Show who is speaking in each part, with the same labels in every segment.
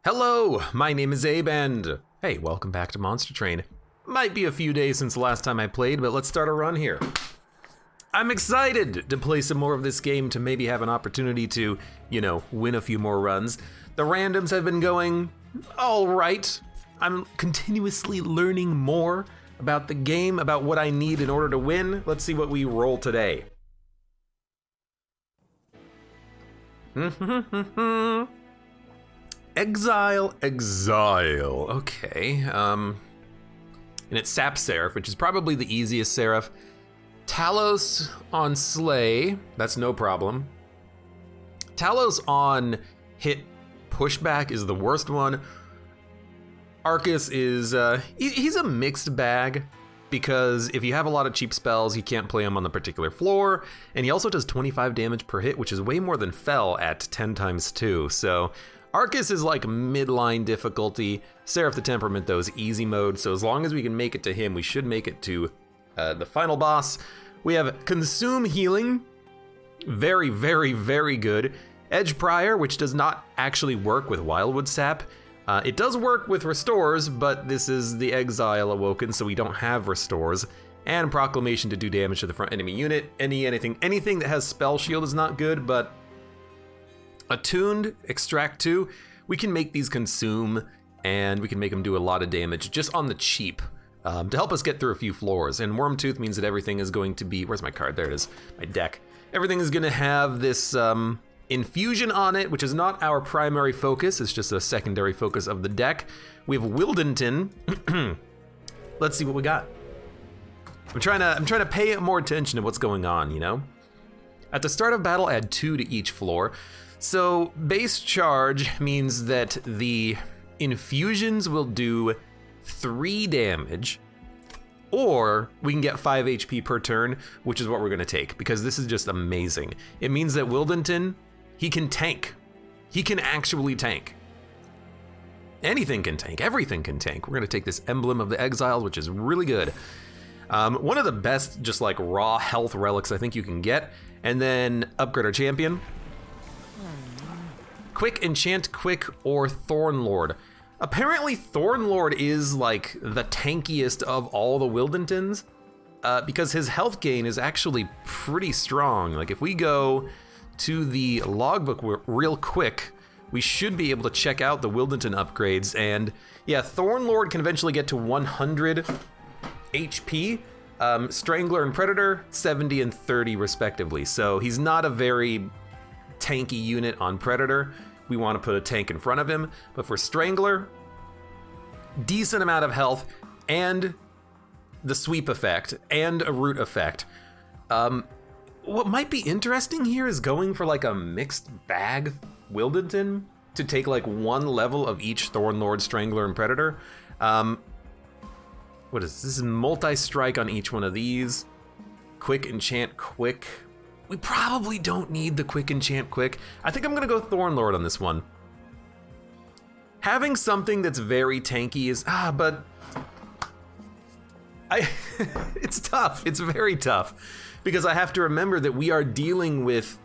Speaker 1: Hello, my name is Abe and hey, welcome back to Monster Train. Might be a few days since the last time I played, but let's start a run here. I'm excited to play some more of this game to maybe have an opportunity to, win a few more runs. The randoms have been going all right. I'm continuously learning more about the game, about what I need in order to win. Let's see what we roll today. Exile. Okay. And it's Sap Seraph, which is probably the easiest Seraph. Talos on Slay, that's no problem. Talos on Hit Pushback is the worst one. Arcus is, he's a mixed bag, because if you have a lot of cheap spells, you can't play him on the particular floor, and he also does 25 damage per hit, which is way more than Fel at 10 times 2, so Arcus is like midline difficulty. Seraph the Temperament, though, is easy mode, so as long as we can make it to him, we should make it to the final boss. We have Consume Healing, very, very, very good. Edge Prior, which does not actually work with Wildwood Sap. It does work with Restores, but this is the Exile Awoken, so we don't have Restores. And Proclamation to do damage to the front enemy unit. Anything that has Spell Shield is not good, but Attuned, Extract 2, we can make these consume, and we can make them do a lot of damage just on the cheap. To help us get through a few floors. And Wormtooth means that everything is going to be, where's my card? There it is, my deck. Everything is gonna have this infusion on it, which is not our primary focus, it's just a secondary focus of the deck. We have Wildenton. Let's see what we got. I'm trying to pay more attention to what's going on, At the start of battle, add 2 to each floor. So base charge means that the infusions will do 3 damage, or we can get 5 HP per turn, which is what we're gonna take, because this is just amazing. It means that Wildenton, he can tank. He can actually tank. Anything can tank, everything can tank. We're gonna take this Emblem of the Exiles, which is really good. One of the best, just like raw health relics I think you can get, and then upgrade our champion. Quick Enchant Quick or Thornlord. Apparently Thornlord is like the tankiest of all the Wildentons, because his health gain is actually pretty strong. Like if we go to the logbook real quick, we should be able to check out the Wildenton upgrades. And yeah, Thornlord can eventually get to 100 HP. Strangler and Predator, 70 and 30 respectively. So he's not a very tanky unit on Predator. We want to put a tank in front of him, but for Strangler, decent amount of health and the sweep effect and a root effect. What might be interesting here is going for like a mixed bag Wildenton to take like 1 level of each Thornlord, Strangler, and Predator. What is this? This is multi-strike on each one of these. Quick Enchant Quick. We probably don't need the Quick Enchant Quick. I think I'm gonna go Thornlord on this one. Having something that's very tanky is, but it's tough, it's very tough. Because I have to remember that we are dealing with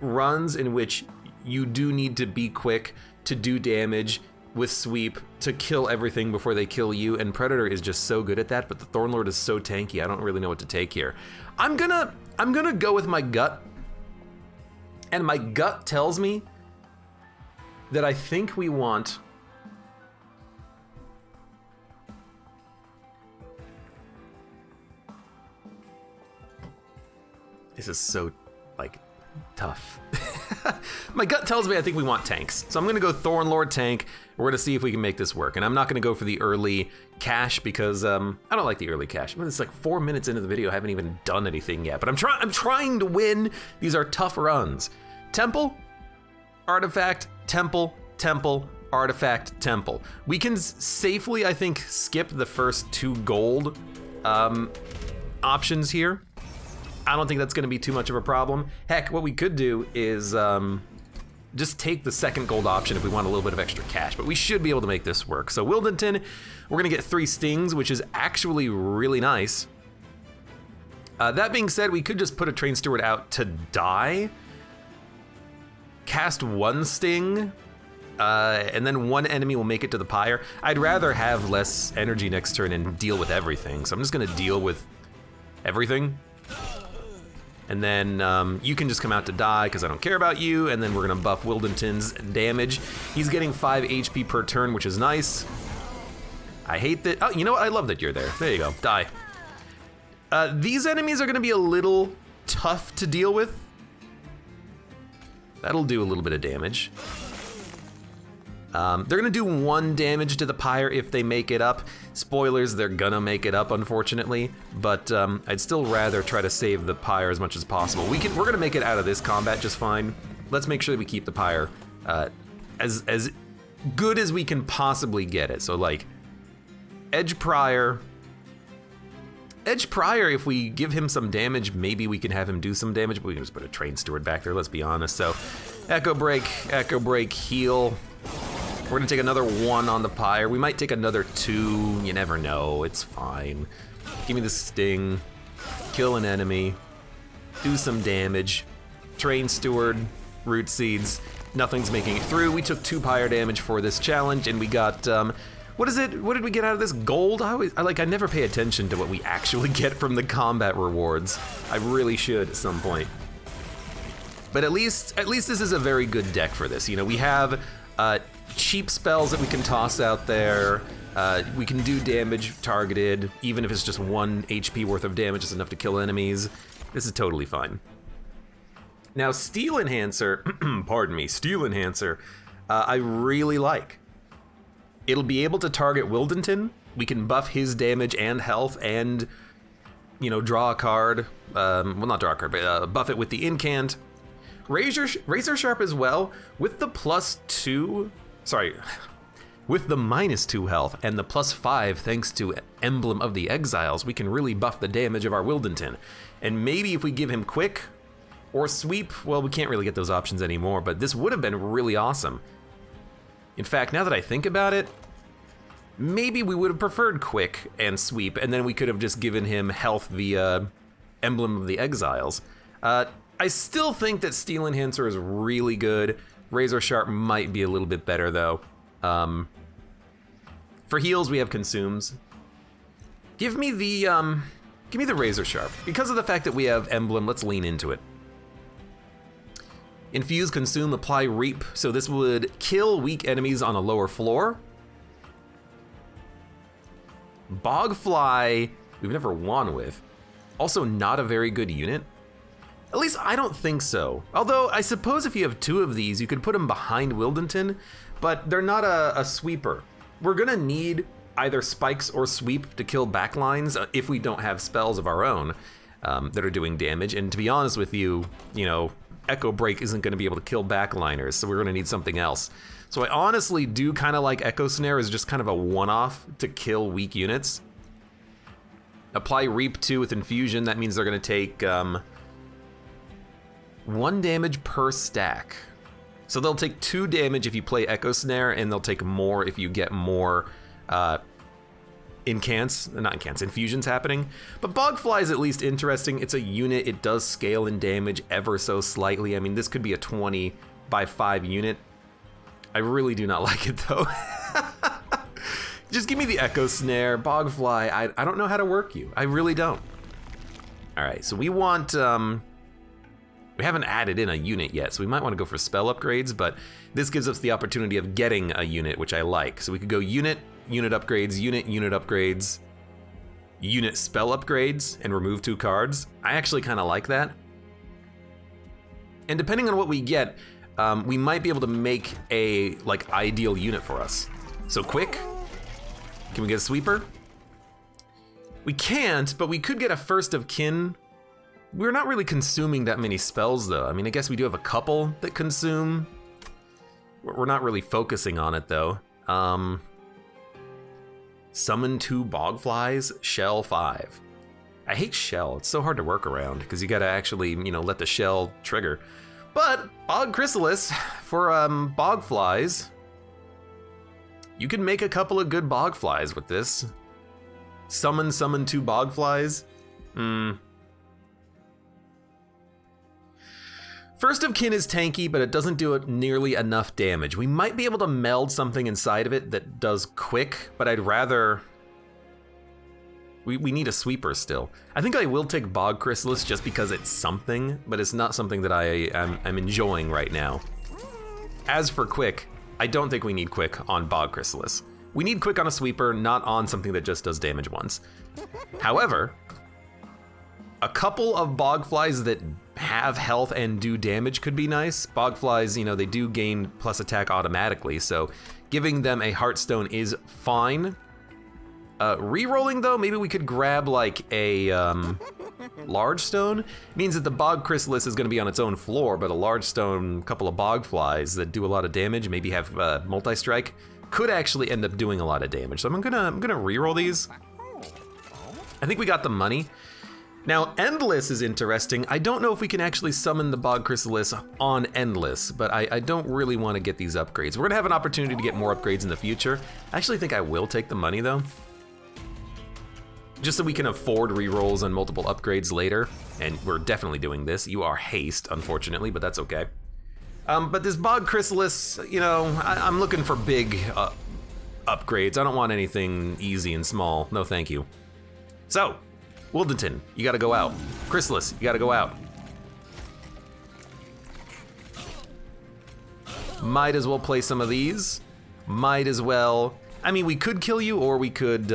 Speaker 1: runs in which you do need to be quick to do damage with sweep to kill everything before they kill you, and Predator is just so good at that, but the Thornlord is so tanky, I don't really know what to take here. I'm gonna go with my gut, and my gut tells me that I think we want this is so like tough. My gut tells me I think we want tanks. So I'm gonna go Thornlord tank. We're gonna see if we can make this work. And I'm not gonna go for the early cash because I don't like the early cash. I mean, it's like 4 minutes into the video, I haven't even done anything yet, but I'm trying to win. These are tough runs. Temple, Artifact, Temple, Temple, Artifact, Temple. We can safely, I think, skip the first 2 gold options here. I don't think that's gonna be too much of a problem. Heck, what we could do is just take the second gold option if we want a little bit of extra cash, but we should be able to make this work. So Wildenton, we're gonna get 3 stings, which is actually really nice. That being said, we could just put a Train Steward out to die, cast one sting, and then one enemy will make it to the pyre. I'd rather have less energy next turn and deal with everything, so I'm just gonna deal with everything. And then you can just come out to die because I don't care about you, and then we're gonna buff Wildenton's damage. He's getting 5 HP per turn, which is nice. I hate that. Oh, you know what? I love that you're there. There you go, die. These enemies are gonna be a little tough to deal with. That'll do a little bit of damage. They're gonna do 1 damage to the pyre if they make it up. Spoilers, they're gonna make it up, unfortunately, but I'd still rather try to save the pyre as much as possible. We're gonna make it out of this combat just fine. Let's make sure that we keep the pyre as good as we can possibly get it. So like, Edge Prior, if we give him some damage, maybe we can have him do some damage, but we can just put a Train Steward back there, let's be honest. So, Echo Break, heal. We're gonna take another 1 on the pyre. We might take another 2, you never know, it's fine. Give me the sting, kill an enemy, do some damage. Train Steward, Root Seeds, nothing's making it through. We took 2 pyre damage for this challenge, and we got, what is it? What did we get out of this? Gold? I never pay attention to what we actually get from the combat rewards. I really should at some point. But at least this is a very good deck for this. You know, we have cheap spells that we can toss out there. We can do damage targeted, even if it's just 1 HP worth of damage is enough to kill enemies. This is totally fine. Now, Steel Enhancer, pardon me, Steel Enhancer, I really like. It'll be able to target Wildenton. We can buff his damage and health and, you know, draw a card. Well, not draw a card, but buff it with the incant. Razor Sharp as well, with the with the -2 health and the +5 thanks to Emblem of the Exiles, we can really buff the damage of our Wildenton. And maybe if we give him Quick or Sweep, well, we can't really get those options anymore, but this would have been really awesome. In fact, now that I think about it, maybe we would have preferred Quick and Sweep, and then we could have just given him health via Emblem of the Exiles. I still think that Steel Enhancer is really good. Razor Sharp might be a little bit better though. For heals, we have Consumes. Give me the Razor Sharp. Because of the fact that we have Emblem, let's lean into it. Infuse, Consume, Apply, Reap. So this would kill weak enemies on a lower floor. Bogfly, we've never won with. Also not a very good unit. At least I don't think so. Although I suppose if you have 2 of these, you could put them behind Wildenton, but they're not a sweeper. We're gonna need either spikes or sweep to kill backlines if we don't have spells of our own that are doing damage. And to be honest with you, you know, Echo Break isn't gonna be able to kill backliners, so we're gonna need something else. So I honestly do kind of like Echo Snare as just kind of a one-off to kill weak units. Apply Reap 2 with Infusion, that means they're gonna take 1 damage per stack. So they'll take 2 damage if you play Echo Snare, and they'll take more if you get more infusions happening. But Bogfly is at least interesting. It's a unit, it does scale in damage ever so slightly. I mean, this could be a 20 by 5 unit. I really do not like it though. Just give me the Echo Snare, Bogfly. I don't know how to work you. I really don't. All right, so we want, we haven't added in a unit yet, so we might want to go for spell upgrades, but this gives us the opportunity of getting a unit, which I like. So we could go unit upgrades, unit upgrades, unit spell upgrades, and remove 2 cards. I actually kind of like that. And depending on what we get, we might be able to make a like ideal unit for us. So Quick, can we get a sweeper? We can't, but we could get a First of Kin. We're not really consuming that many spells though. I mean, I guess we do have a couple that consume. We're not really focusing on it though. Summon 2 Bogflies, Shell 5. I hate Shell, it's so hard to work around because you gotta actually, you know, let the shell trigger. But Bog Chrysalis for Bogflies, you can make a couple of good Bogflies with this. Summon 2 Bogflies. First of Kin is tanky, but it doesn't do nearly enough damage. We might be able to meld something inside of it that does quick, but I'd rather... We need a sweeper still. I think I will take Bog Chrysalis just because it's something, but it's not something that I'm enjoying right now. As for quick, I don't think we need quick on Bog Chrysalis. We need quick on a sweeper, not on something that just does damage once. However, a couple of Bogflies that have health and do damage could be nice. Bogflies, you know, they do gain plus attack automatically, so giving them a Heartstone is fine. Rerolling though, maybe we could grab like a large stone. Means that the Bog Chrysalis is gonna be on its own floor, but a large stone, couple of Bogflies that do a lot of damage, maybe have multi-strike, could actually end up doing a lot of damage. So I'm gonna reroll these. I think we got the money. Now, Endless is interesting. I don't know if we can actually summon the Bog Chrysalis on Endless, but I don't really want to get these upgrades. We're gonna have an opportunity to get more upgrades in the future. I actually think I will take the money though. Just so we can afford rerolls and multiple upgrades later, and we're definitely doing this. You are haste, unfortunately, but that's okay. But this Bog Chrysalis, you know, I'm looking for big upgrades. I don't want anything easy and small. No, thank you. So, Wildenton, you gotta go out. Chrysalis, you gotta go out. Might as well play some of these. Might as well. I mean, we could kill you, or we could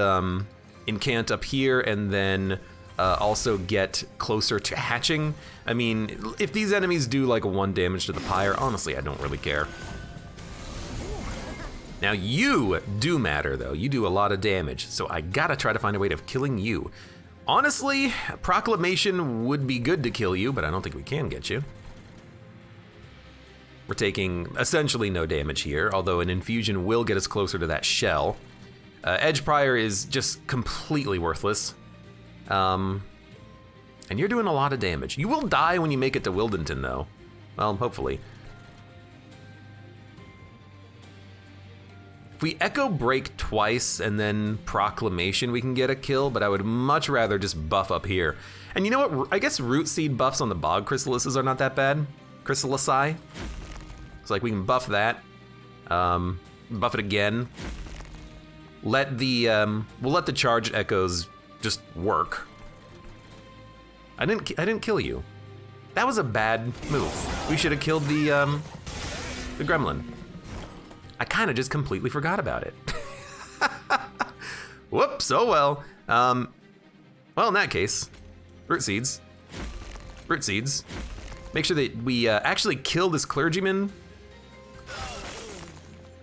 Speaker 1: incant up here and then also get closer to hatching. I mean, if these enemies do like 1 damage to the pyre, honestly, I don't really care. Now you do matter though. You do a lot of damage, so I gotta try to find a way of killing you. Honestly, Proclamation would be good to kill you, but I don't think we can get you. We're taking essentially no damage here, although an infusion will get us closer to that shell. Edge Prior is just completely worthless. And you're doing a lot of damage. You will die when you make it to Wildenton though. Well, hopefully. If we Echo Break twice and then Proclamation, we can get a kill, but I would much rather just buff up here. And you know what? I guess Root Seed buffs on the Bog Chrysalises are not that bad. Chrysalisi. It's like we can buff that. Buff it again. Let the, we'll let the charged echoes just work. I didn't kill you. That was a bad move. We should have killed the gremlin. I kind of just completely forgot about it. Whoops, oh well. Well, in that case, root seeds. Root seeds. Make sure that we actually kill this clergyman.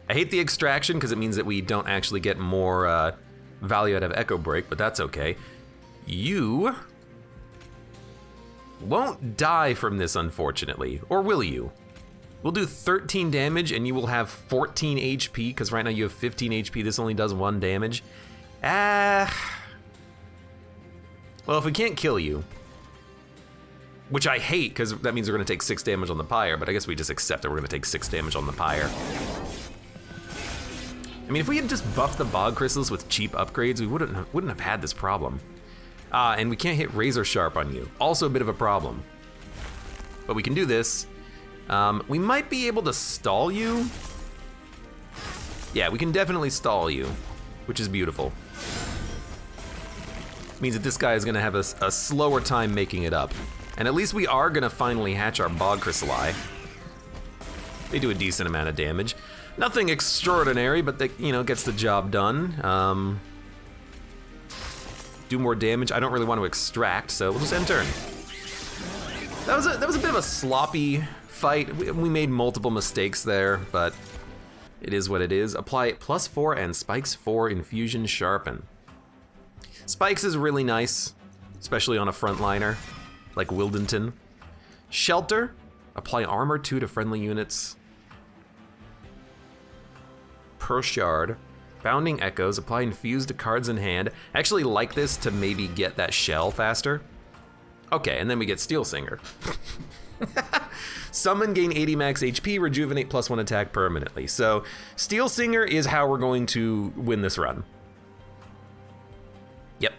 Speaker 1: I hate the extraction because it means that we don't actually get more value out of Echo Break, but that's okay. You won't die from this, unfortunately, or will you? We'll do 13 damage and you will have 14 HP, because right now you have 15 HP, this only does 1 damage. Well, if we can't kill you, which I hate, because that means we're gonna take 6 damage on the pyre, but I guess we just accept that we're gonna take 6 damage on the pyre. I mean, if we had just buffed the Bog Crystals with cheap upgrades, we wouldn't have had this problem. And we can't hit Razor Sharp on you. Also a bit of a problem. But we can do this. We might be able to stall you. Yeah, we can definitely stall you, which is beautiful. Means that this guy is gonna have a slower time making it up. And at least we are gonna finally hatch our Bog Chrysali. They do a decent amount of damage. Nothing extraordinary, but they, you know, gets the job done. Do more damage. I don't really want to extract, so we'll just end turn. That was a bit of a sloppy fight. We made multiple mistakes there, but it is what it is. Apply +4 and spikes 4 infusion sharpen. Spikes is really nice, especially on a frontliner like Wildenton. Shelter, apply armor 2 to friendly units per shard. Bounding Echoes, apply infused to cards in hand. I actually like this to maybe get that shell faster. Okay, and then we get Steel Singer. Summon, gain 80 max HP, rejuvenate +1 attack permanently. So Steel Singer is how we're going to win this run. Yep.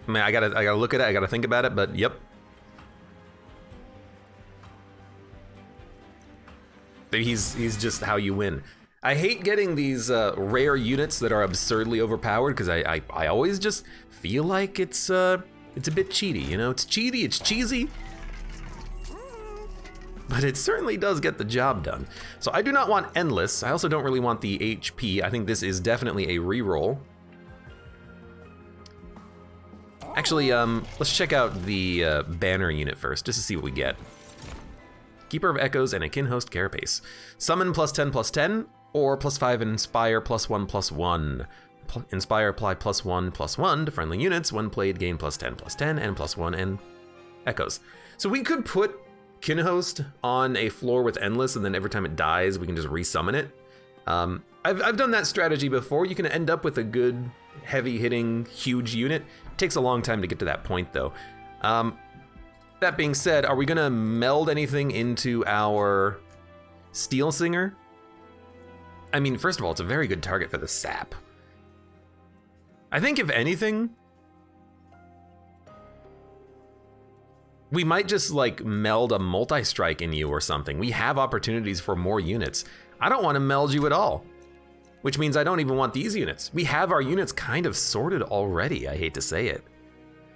Speaker 1: I mean, I gotta look at it, I gotta think about it, but yep. He's just how you win. I hate getting these rare units that are absurdly overpowered because I always just feel like it's a bit cheaty, you know? It's cheaty, it's cheesy, but it certainly does get the job done. So I do not want endless. I also don't really want the HP. I think this is definitely a reroll. Actually, let's check out the banner unit first, just to see what we get. Keeper of Echoes and a Kin Host Carapace. Summon +10/+10, or +5 Inspire +1/+1. Inspire apply +1/+1 to friendly units. When played, gain +10/+10 and +1 and Echoes. So we could put Kin Host on a floor with Endless, and then every time it dies, we can just resummon it. I've done that strategy before. You can end up with a good, heavy-hitting, huge unit. It takes a long time to get to that point, though. That being said, are we gonna meld anything into our Steel Singer? I mean, first of all, it's a very good target for the sap. I think if anything, we might just like meld a multi-strike in you or something. We have opportunities for more units. I don't want to meld you at all, which means I don't even want these units. We have our units kind of sorted already, I hate to say it.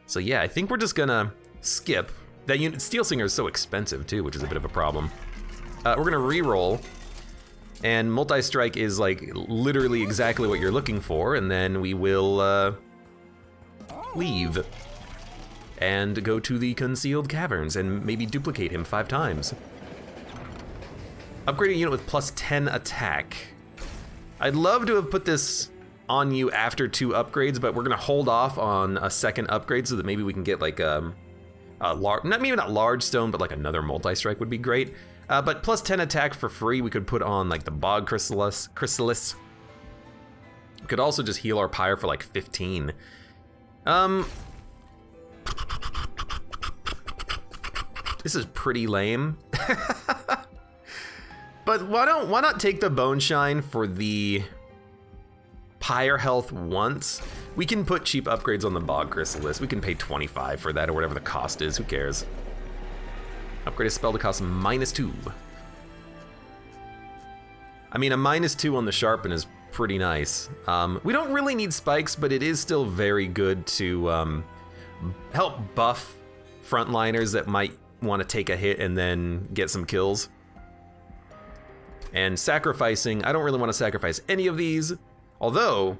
Speaker 1: So yeah, I think we're just gonna skip. That unit, Steel Singer is so expensive too, which is a bit of a problem. We're gonna re-roll, and multi-strike is like literally exactly what you're looking for, and then we will leave and go to the Concealed Caverns and maybe duplicate him 5 times. Upgrade a unit with +10 attack. I'd love to have put this on you after 2 upgrades, but we're gonna hold off on a second upgrade so that maybe we can get like a large, maybe not large stone, but like another multi-strike would be great. But +10 attack for free, we could put on like the Bog Chrysalis. We could also just heal our Pyre for like 15. This is pretty lame. But why not take the Bone Shine for the Pyre health once? We can put cheap upgrades on the Bog Chrysalis. We can pay 25 for that or whatever the cost is, who cares? Upgrade a spell to cost -2. I mean, a -2 on the Sharpen is pretty nice. We don't really need spikes, but it is still very good to help buff frontliners that might want to take a hit and then get some kills. And sacrificing, I don't really want to sacrifice any of these, although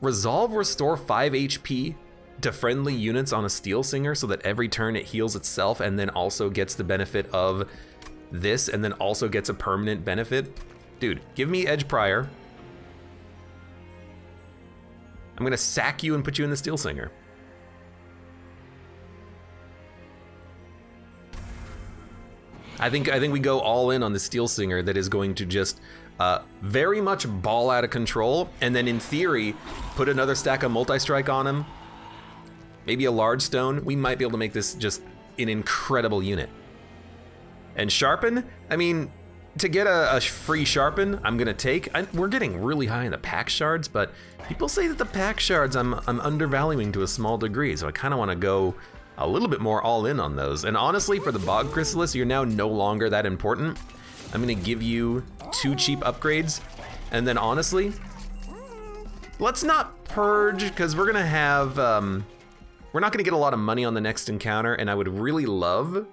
Speaker 1: Resolve restore 5 HP to friendly units on a Steel Singer so that every turn it heals itself and then also gets the benefit of this and then also gets a permanent benefit. Dude, give me Edge Prior. I'm gonna sack you and put you in the Steel Singer. I think we go all in on the Steel Singer that is going to just very much ball out of control, and then in theory, put another stack of multi-strike on him, maybe a large stone. We might be able to make this just an incredible unit. And Sharpen, I mean, to get a free Sharpen, I'm gonna take, we're getting really high in the pack shards, but people say that the pack shards I'm undervaluing to a small degree, so I kinda wanna go a little bit more all in on those. And honestly, for the Bog Chrysalis, you're now no longer that important. I'm gonna give you 2 cheap upgrades, and then honestly, let's not purge, because we're gonna have, we're not gonna get a lot of money on the next encounter, and I would really love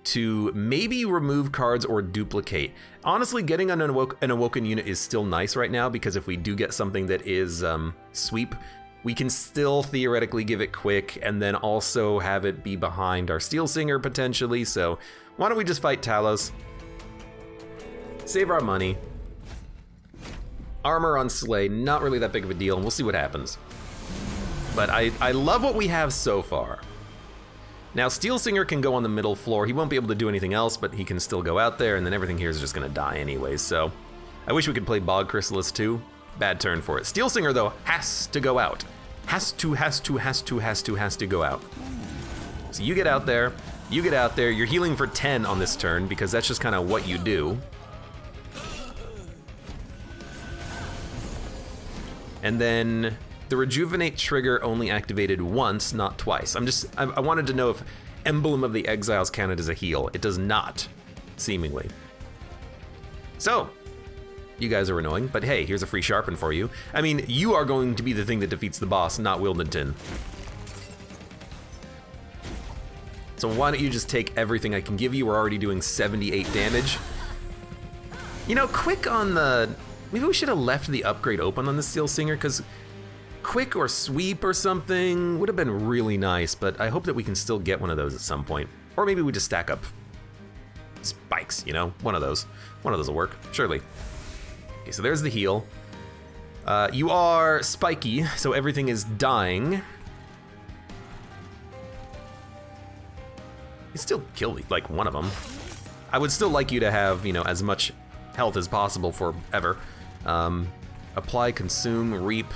Speaker 1: to maybe remove cards or duplicate. Honestly, getting an Awoken unit is still nice right now, because if we do get something that is sweep, we can still theoretically give it quick and then also have it be behind our Steel Singer potentially. So why don't we just fight Talos? Save our money. Armor on Slay, not really that big of a deal, and we'll see what happens. But I love what we have so far. Now, Steel Singer can go on the middle floor. He won't be able to do anything else, but he can still go out there, and then everything here is just gonna die anyways. So I wish we could play Bog Chrysalis too. Bad turn for it. Steel Singer, though, has to go out. Has to go out. So you get out there, you're healing for 10 on this turn because that's just kind of what you do. And then the Rejuvenate trigger only activated once, not twice. I wanted to know if Emblem of the Exiles counted as a heal. It does not, seemingly. So, you guys are annoying, but hey, here's a free sharpen for you. I mean, you are going to be the thing that defeats the boss, not Wildenton. So why don't you just take everything I can give you? We're already doing 78 damage. You know, quick on the... Maybe we should have left the upgrade open on the Steel Singer, because quick or sweep or something would have been really nice, but I hope that we can still get one of those at some point. Or maybe we just stack up spikes, you know? One of those. One of those will work, surely. Okay, so there's the heal. You are spiky, so everything is dying. You still kill like one of them. I would still like you to have, you know, as much health as possible forever. Apply, consume, reap.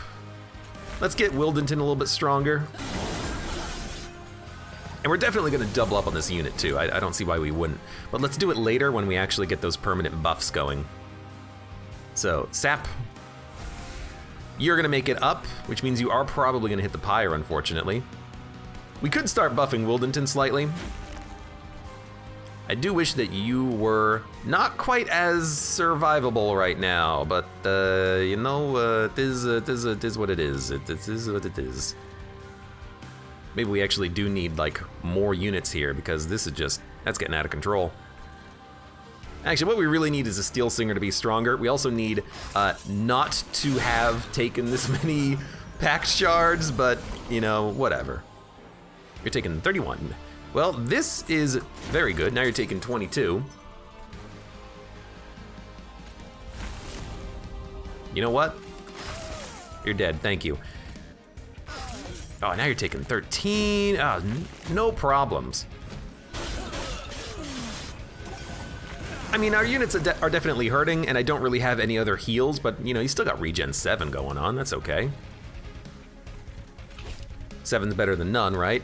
Speaker 1: Let's get Wildenton a little bit stronger. And we're definitely gonna double up on this unit too. I don't see why we wouldn't. But let's do it later when we actually get those permanent buffs going. So, sap. You're gonna make it up, which means you are probably gonna hit the pyre, unfortunately. We could start buffing Wildenton slightly. I do wish that you were not quite as survivable right now, but you know, it is what it is. It is what it is. Maybe we actually do need like more units here, because this is just, that's getting out of control. Actually, what we really need is a Steel Singer to be stronger. We also need not to have taken this many pact shards, but you know, whatever. You're taking 31. Well, this is very good. Now you're taking 22. You know what? You're dead, thank you. Oh, now you're taking 13. Oh, no problems. I mean, our units are definitely hurting, and I don't really have any other heals, but you know, you still got regen 7 going on, that's okay. 7's better than none, right?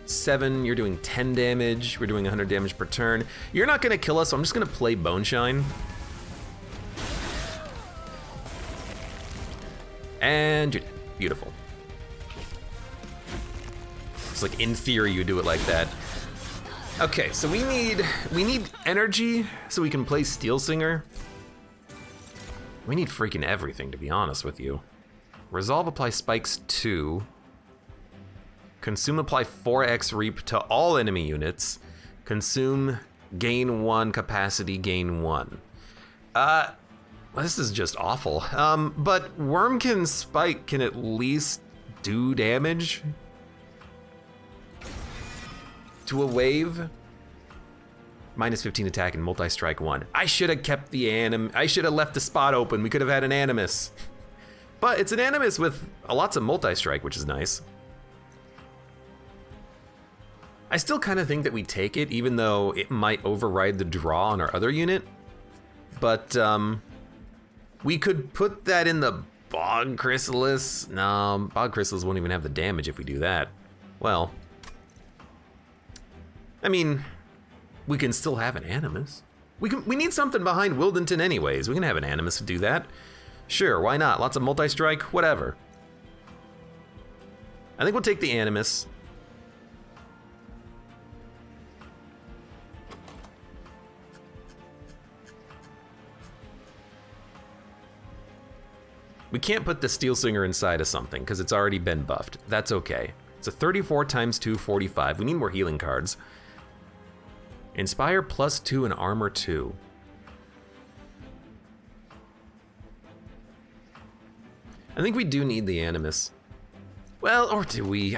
Speaker 1: 7, you're doing 10 damage, we're doing 100 damage per turn. You're not gonna kill us, so I'm just gonna play Bone Shine. And you're dead. Beautiful. It's like, in theory, you do it like that. Okay, so we need energy so we can play Steel Singer. We need freaking everything, to be honest with you. Resolve, apply spikes 2. Consume, apply 4x reap to all enemy units. Consume, gain 1, capacity, gain 1. Well, this is just awful. But Wormkin Spike can at least do damage to a wave. Minus 15 attack and multi-strike 1. I should have kept the I should have left the spot open. We could have had an Animus. But it's an Animus with lots of multi-strike, which is nice. I still kind of think that we take it, even though it might override the draw on our other unit. But we could put that in the Bog Chrysalis. No, Bog Chrysalis won't even have the damage if we do that. Well, I mean, we can still have an Animus. We need something behind Wildenton anyways. We can have an Animus to do that. Sure, why not? Lots of multi-strike, whatever. I think we'll take the Animus. We can't put the Steel Singer inside of something because it's already been buffed. That's okay. It's a 34 times 2, 45. We need more healing cards. Inspire +2 and armor 2. I think we do need the Animus. Well, or do we?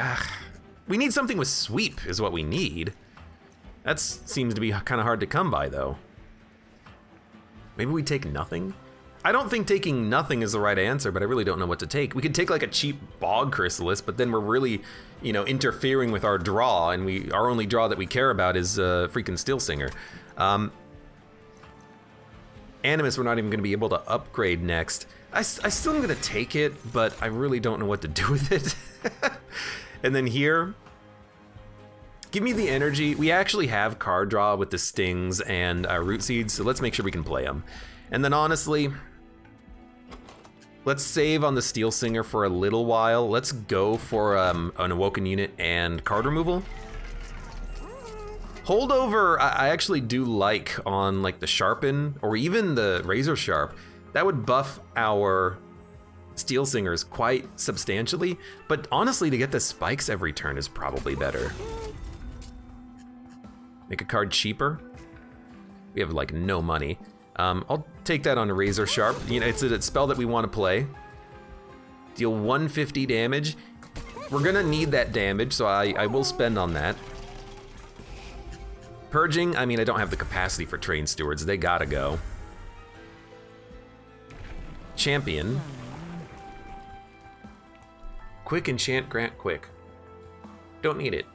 Speaker 1: We need something with sweep is what we need. That seems to be kind of hard to come by though. Maybe we take nothing? I don't think taking nothing is the right answer, but I really don't know what to take. We could take like a cheap Bog Chrysalis, but then we're really, you know, interfering with our draw, and our only draw that we care about is freaking Steel Singer. Animus, we're not even gonna be able to upgrade next. I still am gonna take it, but I really don't know what to do with it. And then here, give me the energy. We actually have card draw with the Stings and Root Seeds, so let's make sure we can play them. And then honestly, let's save on the Steel Singer for a little while. Let's go for an Awoken unit and card removal. Holdover, I actually do like on like the Sharpen or even the Razor Sharp. That would buff our Steel Singers quite substantially, but honestly, to get the spikes every turn is probably better. Make a card cheaper. We have like no money. I'll take that on a Razor Sharp. You know, it's a spell that we want to play. Deal 150 damage. We're gonna need that damage, so I will spend on that. Purging, I mean, I don't have the capacity for Train Stewards. They gotta go. Champion. Quick enchant, grant quick. Don't need it.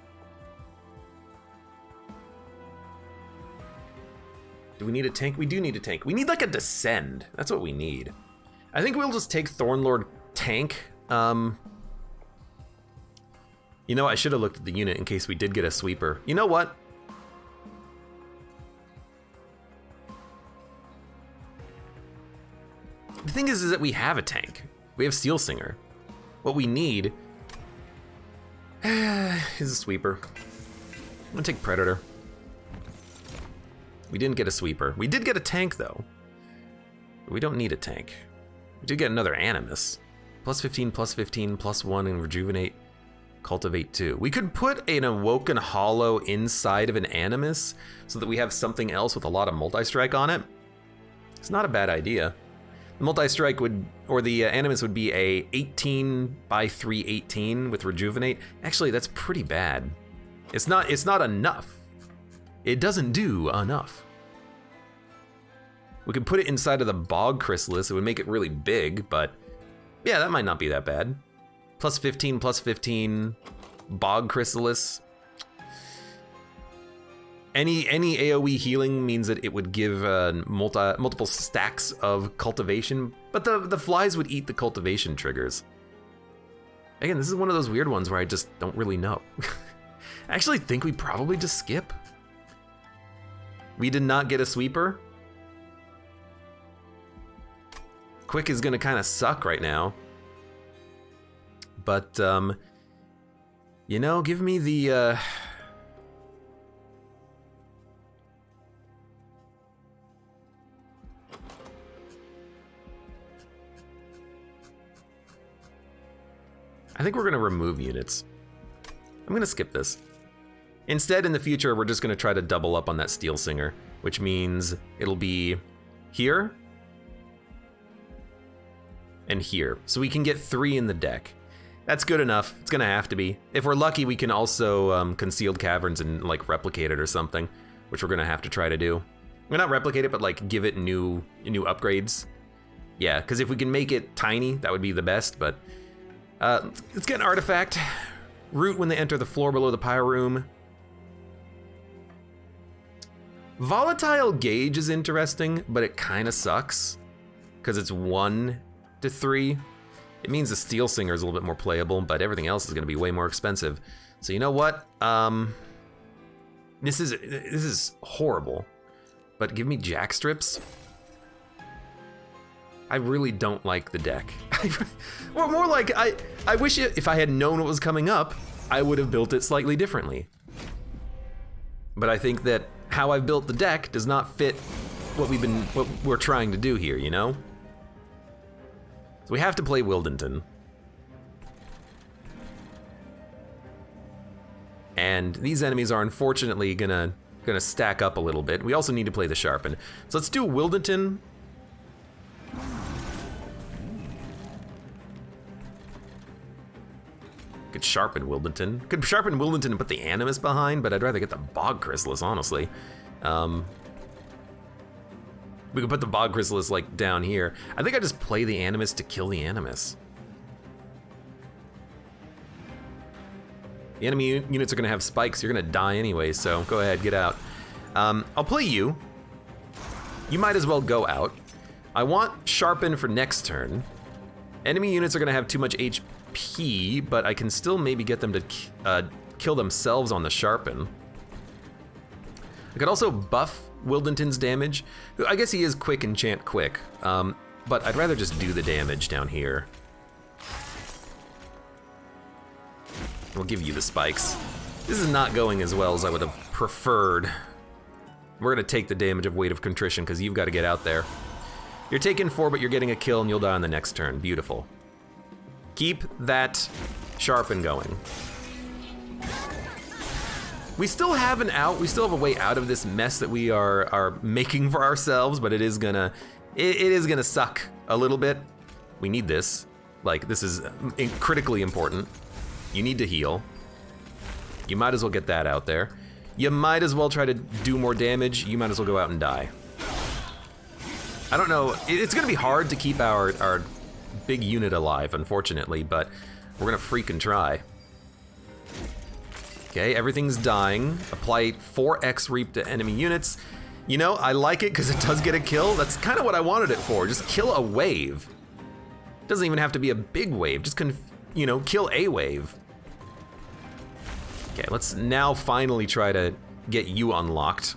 Speaker 1: Do we need a tank? We do need a tank. We need like a Descend. That's what we need. I think we'll just take Thornlord tank. You know, I should have looked at the unit in case we did get a sweeper. You know what? The thing is that we have a tank. We have Steel Singer. What we need is a sweeper. I'm gonna take Predator. We didn't get a sweeper. We did get a tank though. But we don't need a tank. We did get another Animus. Plus 15, plus 15, plus 1, and Rejuvenate, Cultivate 2. We could put an Awoken Hollow inside of an Animus so that we have something else with a lot of multi-strike on it. It's not a bad idea. The multi-strike would, or the Animus would be a 18 by 318 with Rejuvenate. Actually, that's pretty bad. It's not enough. It doesn't do enough. We could put it inside of the Bog Chrysalis. It would make it really big, but yeah, that might not be that bad. Plus 15, plus 15, Bog Chrysalis. Any AoE healing means that it would give multiple stacks of cultivation, but the flies would eat the cultivation triggers. Again, this is one of those weird ones where I just don't really know. I actually think we probably just skip. We did not get a sweeper. Quick is gonna kind of suck right now. But, you know, give me the, I think we're gonna remove units. I'm gonna skip this. Instead, in the future, we're just gonna try to double up on that Steel Singer, which means it'll be here and here. So we can get 3 in the deck. That's good enough. It's gonna have to be. If we're lucky, we can also Concealed Caverns and like replicate it or something, which we're gonna have to try to do. Well, not replicate it, but like give it new upgrades. Yeah, because if we can make it tiny, that would be the best, but let's get an artifact. Root when they enter the floor below the pyre room. Volatile Gauge is interesting, but it kind of sucks because it's 1 to 3. It means the Steel Singer is a little bit more playable, but everything else is going to be way more expensive. So you know what? This is horrible. But give me Jack Strips. I really don't like the deck. Or more like, I wish if I had known what was coming up, I would have built it slightly differently. But I think that how I've built the deck does not fit what we're trying to do here, you know? So we have to play Wildenton. And these enemies are unfortunately gonna stack up a little bit. We also need to play the Sharpen. So let's do Wildenton. Could Sharpen Wildenton. Could Sharpen Wildenton and put the Animus behind, but I'd rather get the Bog Chrysalis, honestly. We could put the Bog Chrysalis like down here. I think I just play the Animus to kill the Animus. The enemy units are gonna have spikes. You're gonna die anyway, so go ahead, get out. I'll play you. You might as well go out. I want Sharpen for next turn. Enemy units are gonna have too much HP, but I can still maybe get them to kill themselves on the Sharpen. I could also buff Wildenton's damage. I guess he is quick enchant quick, but I'd rather just do the damage down here. We'll give you the spikes. This is not going as well as I would have preferred. We're gonna take the damage of Weight of Contrition because you've got to get out there. You're taking 4, but you're getting a kill and you'll die on the next turn. Beautiful. Keep that sharpen going. We still have an out. We still have a way out of this mess that we are making for ourselves, but it is gonna suck a little bit. We need this. Like, this is critically important. You need to heal. You might as well get that out there. You might as well try to do more damage. You might as well go out and die. I don't know. It's gonna be hard to keep our big unit alive, unfortunately, but we're gonna freaking try. Okay, everything's dying. Apply 4x reap to enemy units. You know, I like it because it does get a kill. That's kind of what I wanted it for. Just kill a wave. Doesn't even have to be a big wave. Just kill a wave. Okay, let's now finally try to get you unlocked.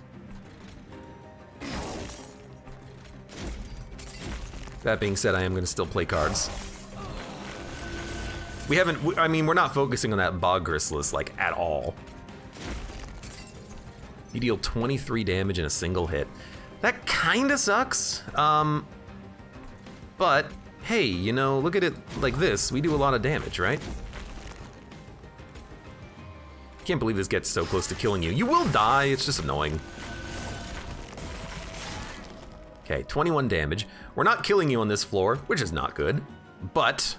Speaker 1: That being said, I am gonna still play cards. We're not focusing on that Bog Chrysalis, like, at all. You deal 23 damage in a single hit. That kinda sucks, but, hey, you know, look at it like this. We do a lot of damage, right? Can't believe this gets so close to killing you. You will die, it's just annoying. Okay, 21 damage. We're not killing you on this floor, which is not good, but,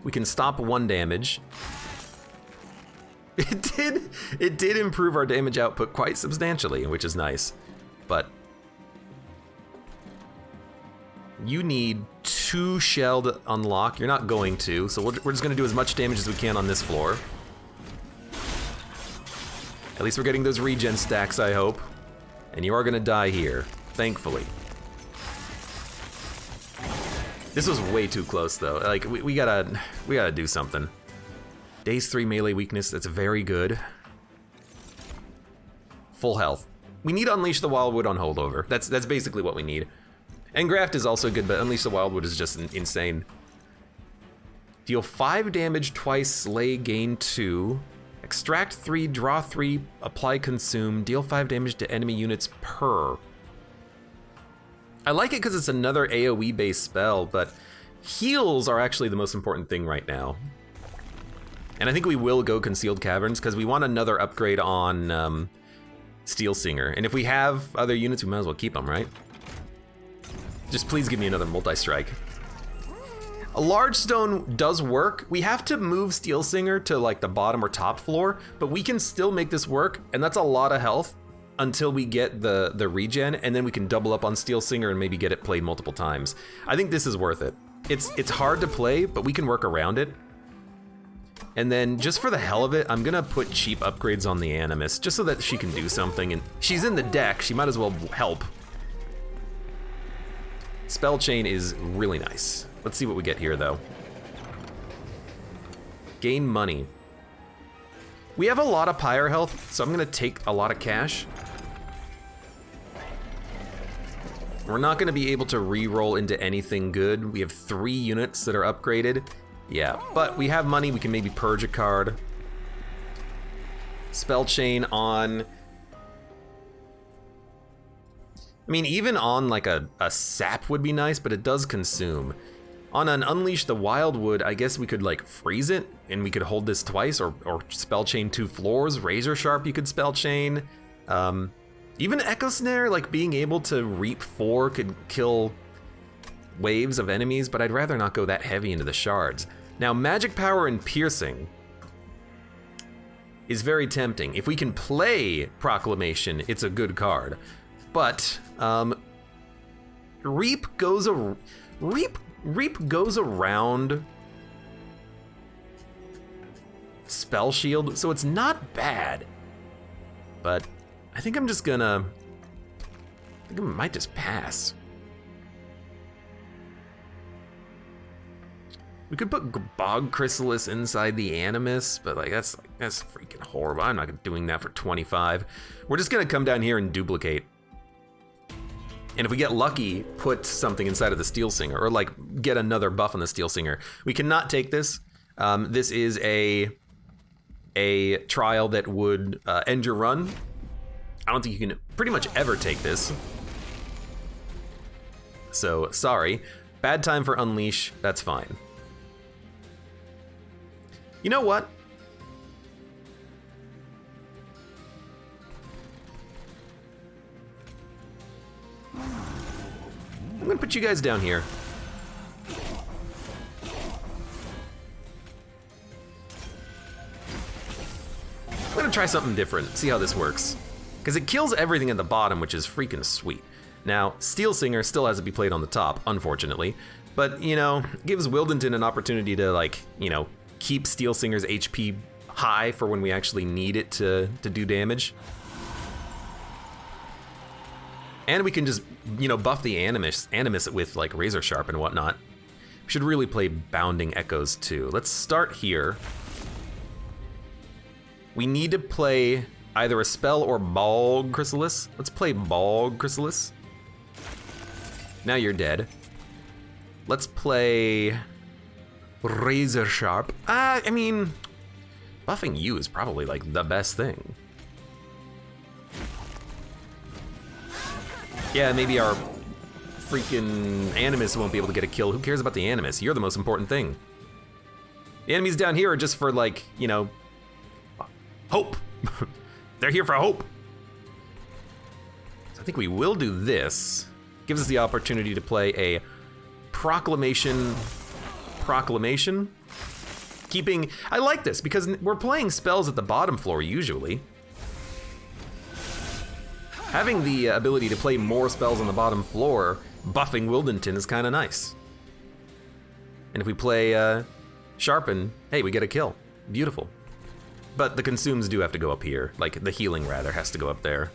Speaker 1: we can stop 1 damage. It did improve our damage output quite substantially, which is nice. But you need 2 shell to unlock. You're not going to, so we're just gonna do as much damage as we can on this floor. At least we're getting those regen stacks, I hope. And you are gonna die here, thankfully. This was way too close, though. Like, we gotta do something. Daze 3 melee weakness, that's very good. Full health. We need Unleash the Wildwood on holdover. That's basically what we need. Engraft is also good, but Unleash the Wildwood is just insane. Deal 5 damage twice, slay, gain 2. Extract 3, draw 3, apply consume, deal 5 damage to enemy units per. I like it because it's another AoE based spell, but heals are actually the most important thing right now. And I think we will go Concealed Caverns because we want another upgrade on Steel Singer. And if we have other units, we might as well keep them, right? Just please give me another multi-strike. A large stone does work. We have to move Steel Singer to like the bottom or top floor, but we can still make this work, and that's a lot of health until we get the regen, and then we can double up on Steel Singer and maybe get it played multiple times. I think this is worth it. It's hard to play, but we can work around it. And then just for the hell of it, I'm gonna put cheap upgrades on the Animus, just so that she can do something, and she's in the deck, she might as well help. Spell Chain is really nice. Let's see what we get here, though. Gain money. We have a lot of Pyre health, so I'm gonna take a lot of cash. We're not gonna be able to re-roll into anything good. We have 3 units that are upgraded. Yeah, but we have money, we can maybe purge a card. Spell Chain on... I mean, even on like a sap would be nice, but it does consume. On an Unleash the Wildwood, I guess we could like freeze it, and we could hold this twice, or Spell Chain 2 floors. Razor Sharp you could Spell Chain. Even Echo Snare, like being able to reap 4 could kill waves of enemies, but I'd rather not go that heavy into the shards. Now, Magic Power and Piercing is very tempting. If we can play Proclamation, it's a good card. But Reap goes around Spell Shield, so it's not bad. But I think I'm just gonna... I think I might just pass. We could put Bog Chrysalis inside the Animus, but like that's freaking horrible. I'm not doing that for 25. We're just gonna come down here and duplicate. And if we get lucky, put something inside of the Steel Singer, or like get another buff on the Steel Singer. We cannot take this. This is a a trial that would end your run. I don't think you can pretty much ever take this. So, sorry. Bad time for Unleash, that's fine. You know what? I'm gonna put you guys down here. I'm gonna try something different, see how this works. Because it kills everything at the bottom, which is freaking sweet. Now, Steel Singer still has to be played on the top, unfortunately. But, you know, gives Wildenton an opportunity to, like, you know, keep Steel Singer's HP high for when we actually need it to do damage. And we can just, you know, buff the Animus with, like, Razor Sharp and whatnot. We should really play Bounding Echoes, too. Let's start here. We need to play either a spell or Bog Chrysalis. Let's play Bog Chrysalis. Now you're dead. Let's play Razor Sharp. I mean, buffing you is probably like the best thing. Yeah, maybe our freaking Animus won't be able to get a kill. Who cares about the Animus? You're the most important thing. The enemies down here are just for, like, you know, hope. They're here for hope. So I think we will do this. Gives us the opportunity to play a Proclamation. Keeping, I like this because we're playing spells at the bottom floor usually. Having the ability to play more spells on the bottom floor, buffing Wildenton is kind of nice. And if we play Sharpen, hey, we get a kill. Beautiful. But the consumes do have to go up here. Like, the healing, rather, has to go up there.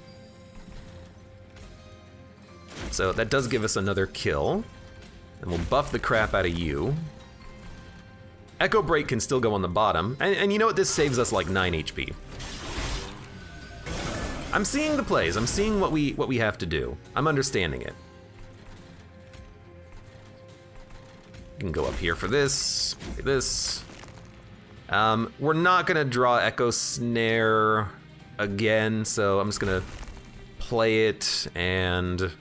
Speaker 1: So that does give us another kill. And we'll buff the crap out of you. Echo Break can still go on the bottom. And you know what? This saves us like 9 HP. I'm seeing the plays. I'm seeing what we have to do. I'm understanding it. You can go up here for this. This. We're not gonna draw Echo Snare again, so I'm just gonna play it and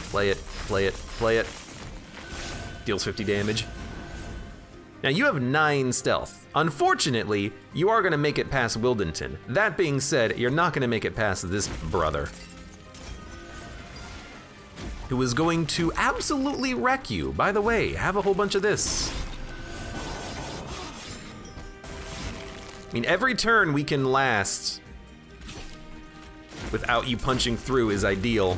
Speaker 1: play it. Deals 50 damage. Now you have 9 stealth. Unfortunately, you are gonna make it past Wildenton. That being said, you're not gonna make it past this brother, who is going to absolutely wreck you. By the way, have a whole bunch of this. I mean, every turn we can last without you punching through is ideal.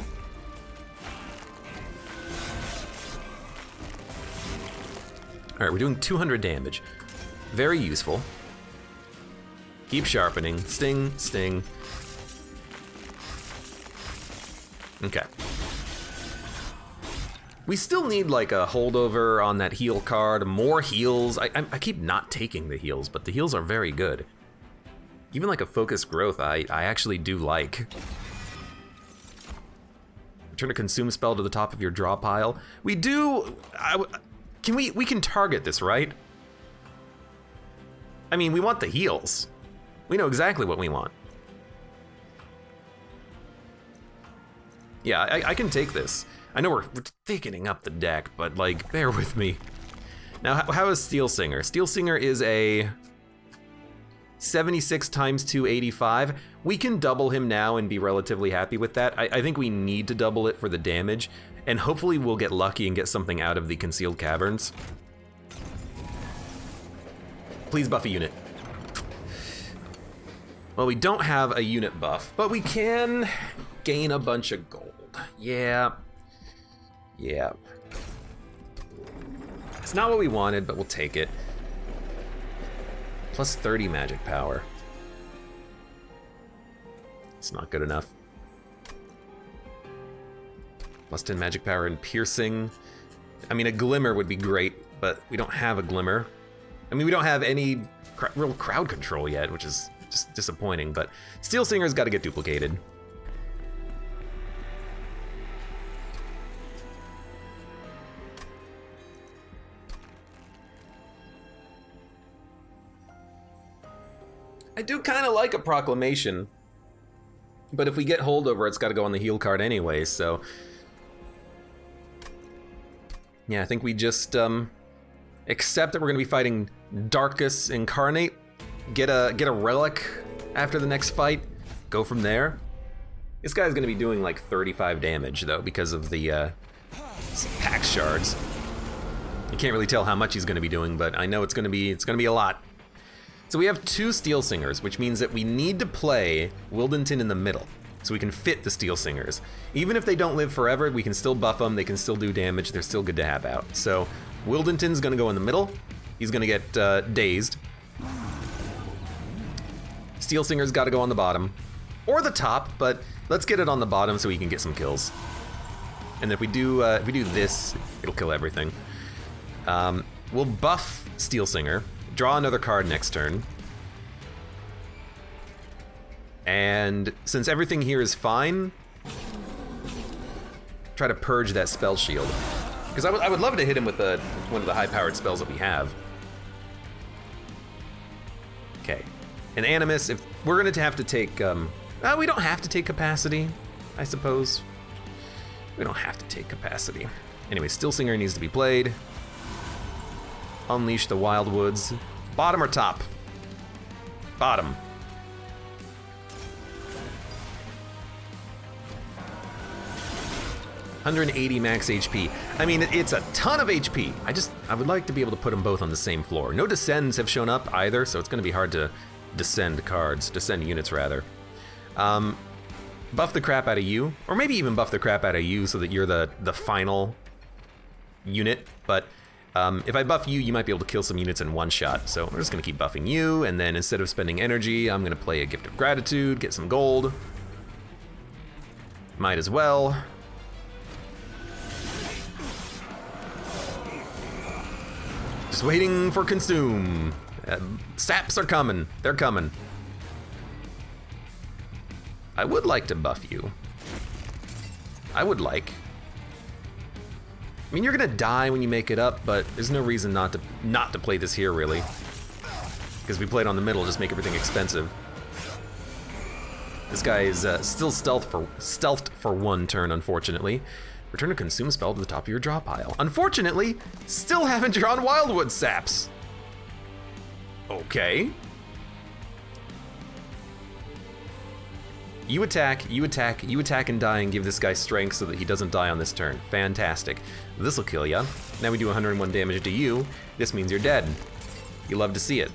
Speaker 1: All right, we're doing 200 damage. Very useful. Keep sharpening. Sting, sting. Okay. We still need like a holdover on that heal card, more heals. I keep not taking the heals, but the heals are very good. Even like a focus growth, I actually do like. Return a consume spell to the top of your draw pile. We do, we can target this, right? I mean, we want the heals. We know exactly what we want. Yeah, I can take this. I know we're thickening up the deck, but like, bear with me. Now, how is Steel Singer? Steel Singer is a 76 times 285. We can double him now and be relatively happy with that. I think we need to double it for the damage, and hopefully we'll get lucky and get something out of the Concealed Caverns. Please buff a unit. Well, we don't have a unit buff, but we can gain a bunch of gold. Yeah. Yeah. It's not what we wanted, but we'll take it. Plus 30 magic power. It's not good enough. Plus 10 magic power and piercing. I mean, a glimmer would be great, but we don't have a glimmer. I mean, we don't have any real crowd control yet, which is just disappointing, but Steel Singer's got to get duplicated. like a proclamation, but if we get holdover, it's got to go on the heal card anyway, so... Yeah, I think we just accept that we're going to be fighting Darkus Incarnate, get a relic after the next fight, go from there. This guy's going to be doing like 35 damage, though, because of the Pax Shards. You can't really tell how much he's going to be doing, but I know it's going to be a lot. So we have 2 Steel Singers, which means that we need to play Wildenton in the middle, so we can fit the Steel Singers. Even if they don't live forever, we can still buff them, they can still do damage, they're still good to have out. So Wildenton's going to go in the middle, he's going to get dazed. Steel Singer's got to go on the bottom, or the top, but let's get it on the bottom so we can get some kills. And if we do this, it'll kill everything. We'll buff Steel Singer, draw another card next turn. And since everything here is fine, try to purge that spell shield. Because I would love to hit him with one of the high-powered spells that we have. Okay. And Animus, if we're going to have to take... we don't have to take capacity, I suppose. We don't have to take capacity. Anyway, Steel Singer needs to be played. Unleash the Wildwoods. Bottom or top? Bottom. $180 max HP. I mean, it's a ton of HP. I would like to be able to put them both on the same floor. No descends have shown up either, so it's going to be hard to descend units rather. Buff the crap out of you, or maybe even buff the crap out of you so that you're the final unit, but if I buff you, you might be able to kill some units in one shot, so we're just going to keep buffing you, and then instead of spending energy, I'm going to play a Gift of Gratitude, get some gold. Might as well. Just waiting for consume. Saps are coming. They're coming. I would like to buff you. I would like. I mean, you're gonna die when you make it up, but there's no reason not to play this here, really. Because we played on the middle, just make everything expensive. This guy is still stealthed for one turn, unfortunately. Return a consume spell to the top of your draw pile. Unfortunately, still haven't drawn Wildwood Saps. Okay. You attack, you attack, you attack and die and give this guy strength so that he doesn't die on this turn. Fantastic. This'll kill ya. Now we do 101 damage to you. This means you're dead. You love to see it.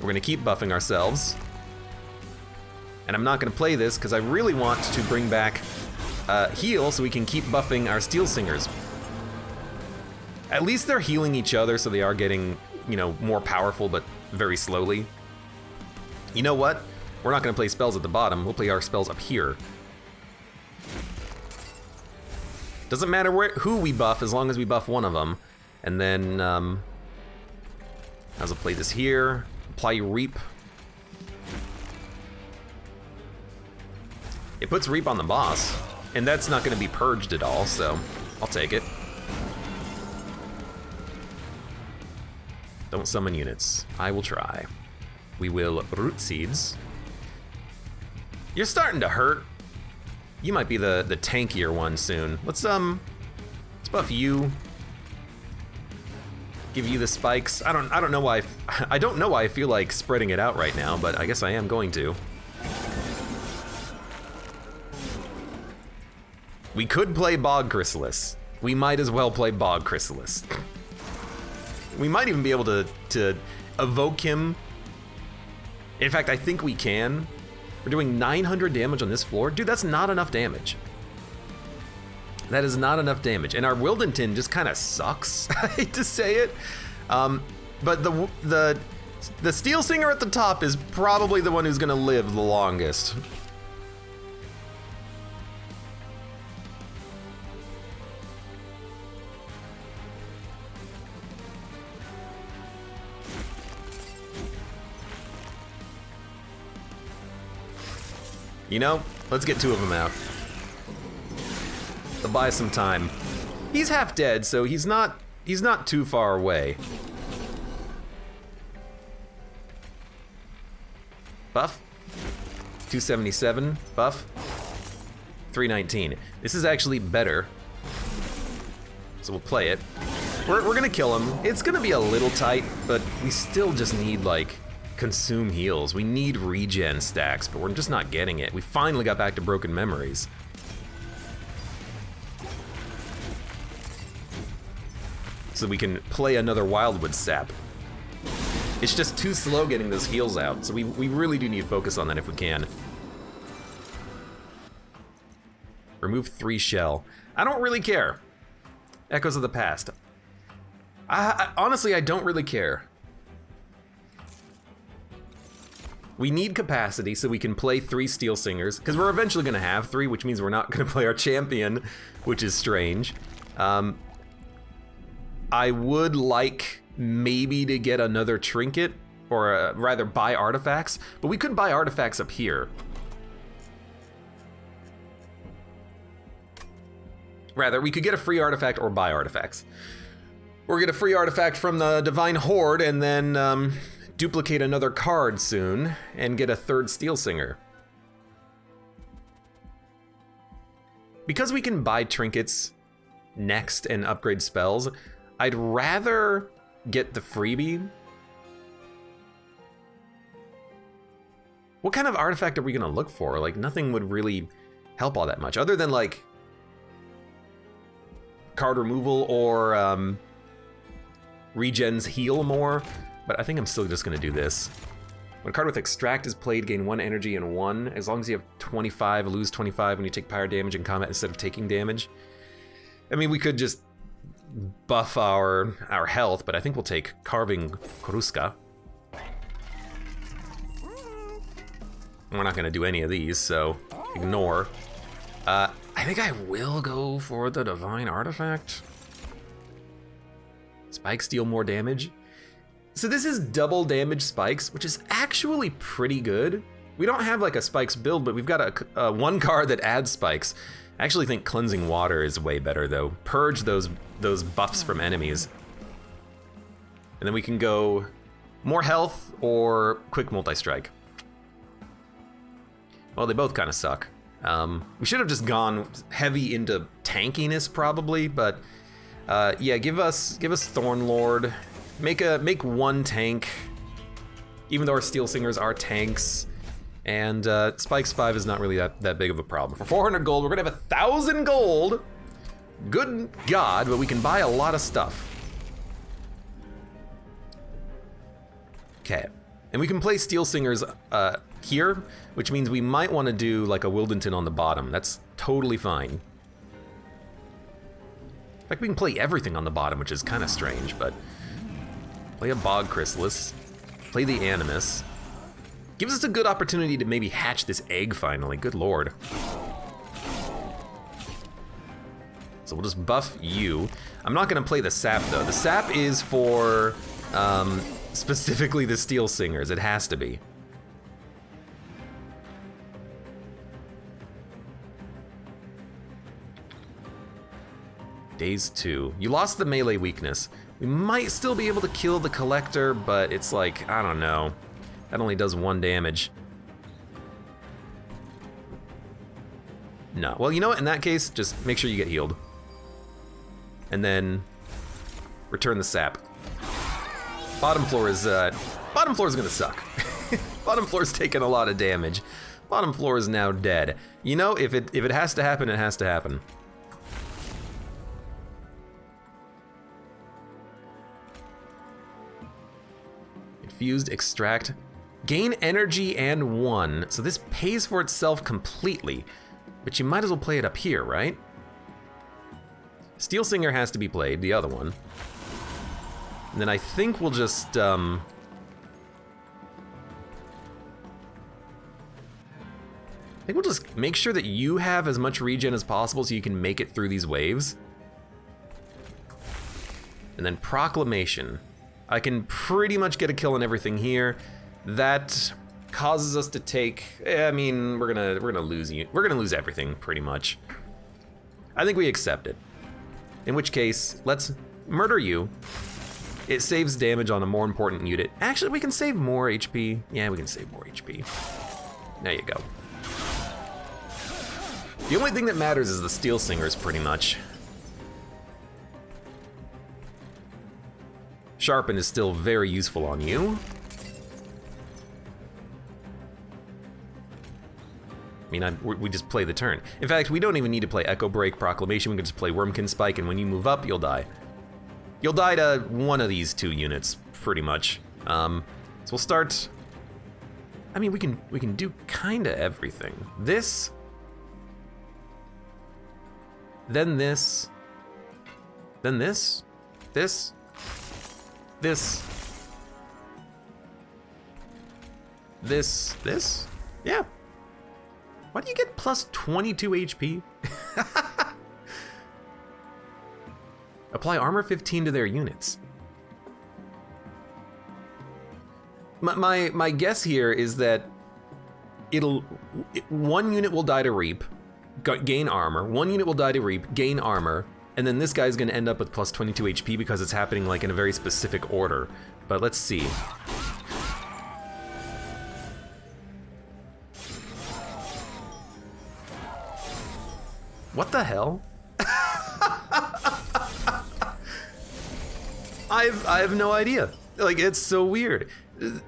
Speaker 1: We're gonna keep buffing ourselves. And I'm not gonna play this because I really want to bring back heal so we can keep buffing our Steel Singers. At least they're healing each other, so they are getting, more powerful, but very slowly. You know what? We're not gonna play spells at the bottom, we'll play our spells up here. Doesn't matter who we buff, as long as we buff one of them. And then, I'll play this here, apply Reap. It puts Reap on the boss. And that's not gonna be purged at all, so I'll take it. Don't summon units. I will try. We will Root Seeds. You're starting to hurt. You might be the tankier one soon. Let's buff you. Give you the spikes. I don't know why I don't know why I feel like spreading it out right now, but I guess I am going to. We could play Bog Chrysalis. We might as well play Bog Chrysalis. We might even be able to evoke him. In fact, I think we can. We're doing 900 damage on this floor. Dude, that's not enough damage. That is not enough damage. And our Wildenton just kind of sucks. I hate to say it. But the Steel Singer at the top is probably the one who's gonna live the longest. Let's get 2 of them out. They'll buy some time. He's half dead, so he's not too far away. buff. 277, buff. 319. This is actually better. So we'll play it. We're gonna kill him. It's gonna be a little tight, but we still just need, like, consume heals. We need regen stacks, but we're just not getting it. We finally got back to broken memories. So we can play another Wildwood Sap. It's just too slow getting those heals out, so we really do need focus on that if we can. Remove 3 shell. I don't really care. Echoes of the past. Honestly, I don't really care. We need capacity so we can play 3 Steel Singers, because we're eventually going to have 3, which means we're not going to play our champion, which is strange. I would like maybe to get another trinket, or rather buy artifacts, but we could buy artifacts up here. Rather, we could get a free artifact or buy artifacts. Or get a free artifact from the Divine Horde and then duplicate another card soon and get a 3rd Steel Singer. Because we can buy trinkets next and upgrade spells, I'd rather get the freebie. What kind of artifact are we gonna look for? Like, nothing would really help all that much, other than, like, card removal or regens heal more, but I think I'm still just gonna do this. When a card with Extract is played, gain 1 energy and 1. As long as you have 25, lose 25 when you take pyre damage in combat instead of taking damage. I mean, we could just buff our health, but I think we'll take Carving Koruska. We're not gonna do any of these, so ignore. I think I will go for the Divine Artifact. Spikes deal more damage. So this is double damage spikes, which is actually pretty good. We don't have like a spikes build, but we've got a 1 card that adds spikes. I actually think Cleansing Water is way better though. Purge those buffs from enemies. And then we can go more health or quick multi-strike. Well, they both kind of suck. We should have just gone heavy into tankiness probably, but yeah, give us Thornlord. Make 1 tank, even though our Steel Singers are tanks, and Spikes 5 is not really that big of a problem. For 400 gold, we're gonna have 1,000 gold. Good God, but we can buy a lot of stuff. Okay, and we can play Steel Singers here, which means we might want to do like a Wildenton on the bottom. That's totally fine. In fact, we can play everything on the bottom, which is kind of strange, but play a Bog Chrysalis, play the Animus. Gives us a good opportunity to maybe hatch this egg finally, good lord. So we'll just buff you. I'm not gonna play the Sap though. The Sap is for specifically the Steel Singers, it has to be. Days 2. You lost the melee weakness. We might still be able to kill the Collector, but it's like, I don't know. That only does 1 damage. No. Well, you know what? In that case, just make sure you get healed. And then return the Sap. Bottom floor is gonna suck. Bottom floor is taking a lot of damage. Bottom floor is now dead. You know, if it has to happen, it has to happen. Infused Extract. Gain energy and 1. So this pays for itself completely. But you might as well play it up here, right? Steel Singer has to be played, the other one. And then I think we'll just I think we'll just make sure that you have as much regen as possible so you can make it through these waves. And then Proclamation. I can pretty much get a kill on everything here. That causes us to take, I mean, we're gonna lose you. We're gonna lose everything pretty much. I think we accept it. In which case, let's murder you. It saves damage on a more important unit. Actually, we can save more HP. Yeah, we can save more HP. There you go. The only thing that matters is the Steel Singers, pretty much. Sharpen is still very useful on you. I mean, we just play the turn. In fact, we don't even need to play Echo Break, Proclamation. We can just play Wormkin Spike, and when you move up, you'll die. You'll die to one of these two units, pretty much. So we'll start. I mean, we can do kind of everything. This, then this, then this, this, this. Yeah. Why do you get plus 22 HP? Apply armor 15 to their units. My guess here is that one unit will die to Reap, gain armor. One unit will die to Reap, gain armor, and then this guy's gonna end up with plus 22 HP because it's happening like in a very specific order. But let's see. What the hell? I have no idea. Like, it's so weird.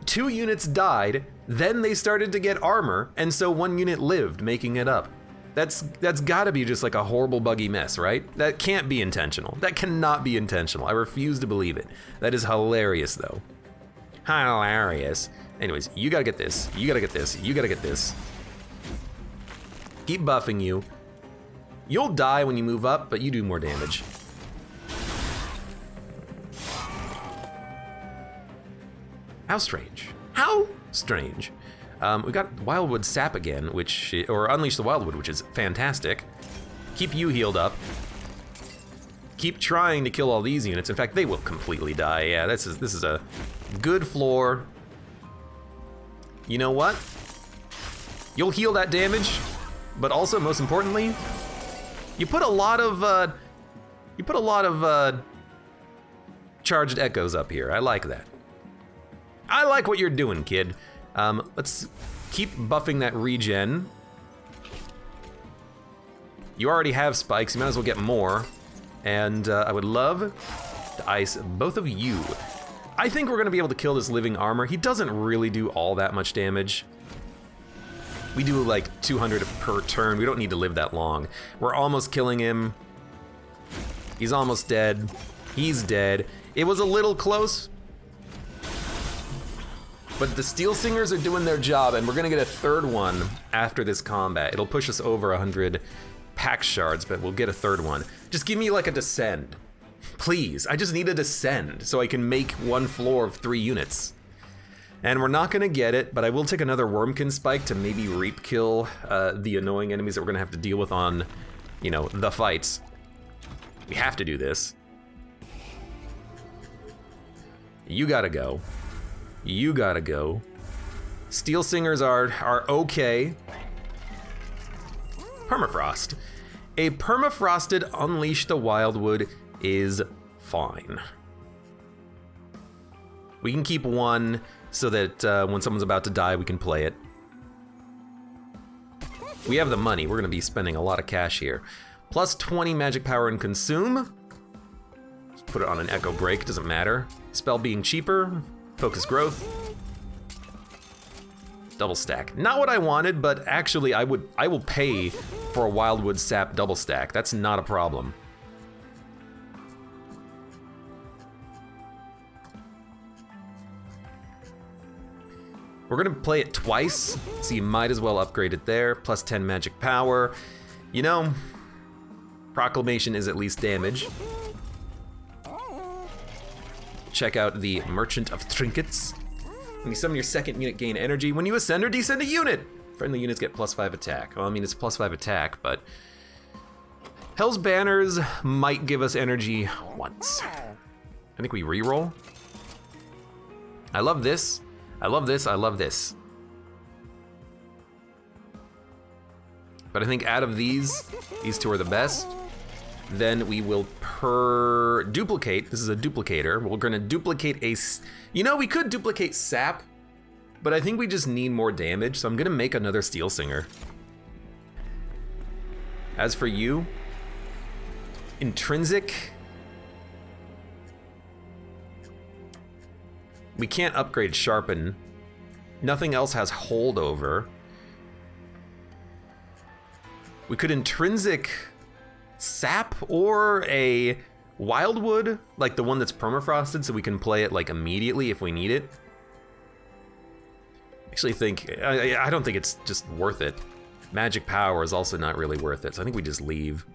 Speaker 1: 2 units died, then they started to get armor, and so 1 unit lived, making it up. That's gotta be just like a horrible buggy mess, right? That can't be intentional. That cannot be intentional. I refuse to believe it. That is hilarious, though. Hilarious. Anyways, you gotta get this. You gotta get this. You gotta get this. Keep buffing you. You'll die when you move up, but you do more damage. How strange. How strange. We got Wildwood Sap again, or Unleash the Wildwood, which is fantastic. Keep you healed up. Keep trying to kill all these units. In fact, they will completely die. Yeah, this is a good floor. You know what? You'll heal that damage, but also, most importantly, you put a lot of charged echoes up here. I like that. I like what you're doing, kid. Let's keep buffing that regen. You already have spikes, you might as well get more. And I would love to ice both of you. I think we're gonna be able to kill this living armor. He doesn't really do all that much damage. We do like 200 per turn. We don't need to live that long. We're almost killing him. He's almost dead. He's dead. It was a little close, but the Steel Singers are doing their job, and we're gonna get a 3rd one after this combat. It'll push us over 100 pack shards, but we'll get a 3rd one. Just give me like a descend. Please, I just need a descend so I can make 1 floor of 3 units. And we're not gonna get it, but I will take another Wormkin Spike to maybe Reap kill the annoying enemies that we're gonna have to deal with on, you know, the fights. We have to do this. You gotta go. You gotta go. Steel Singers are okay. Permafrost. A permafrosted Unleash the Wildwood is fine. We can keep 1 so that when someone's about to die, we can play it. We have the money. We're gonna be spending a lot of cash here. Plus 20 magic power and consume. Just put it on an Echo Break, doesn't matter. Spell being cheaper. Focus growth. Double stack. Not what I wanted, but actually I will pay for a Wildwood Sap double stack. That's not a problem. We're gonna play it twice, so you might as well upgrade it there. Plus 10 magic power. You know, Proclamation is at least damage. Check out the Merchant of Trinkets. When you summon your 2nd unit, gain energy. When you ascend or descend a unit, friendly units get plus 5 attack. Well, I mean, it's plus 5 attack, but Hell's Banners might give us energy once. I think we reroll. I love this. I love this. I love this. But I think out of these 2 are the best. Then we will duplicate. This is a duplicator. We're gonna duplicate you know, we could duplicate sap, but I think we just need more damage, so I'm gonna make another Steel Singer. As for you, intrinsic. We can't upgrade sharpen. Nothing else has holdover. We could intrinsic sap or a wildwood, like the one that's permafrosted, so we can play it like immediately if we need it. Actually I don't think it's just worth it. Magic power is also not really worth it, so I think we just leave.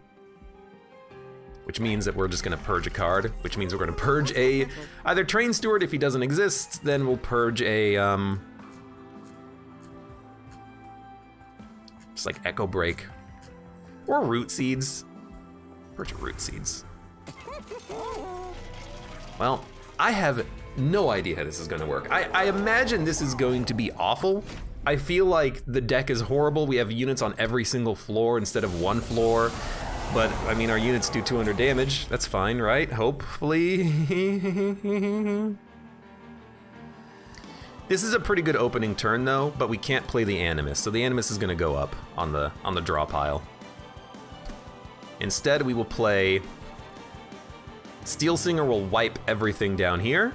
Speaker 1: Which means that we're just gonna purge a card, which means we're gonna purge either Train Steward if he doesn't exist, then we'll purge just like Echo Break. Or Root Seeds. Purge Root Seeds. Well, I have no idea how this is gonna work. I imagine this is going to be awful. I feel like the deck is horrible. We have units on every single floor instead of one floor. But, I mean, our units do 200 damage. That's fine, right? Hopefully. This is a pretty good opening turn, though, but we can't play the Animus. So the Animus is gonna go up on the draw pile. Instead, we will play Steel Singer will wipe everything down here.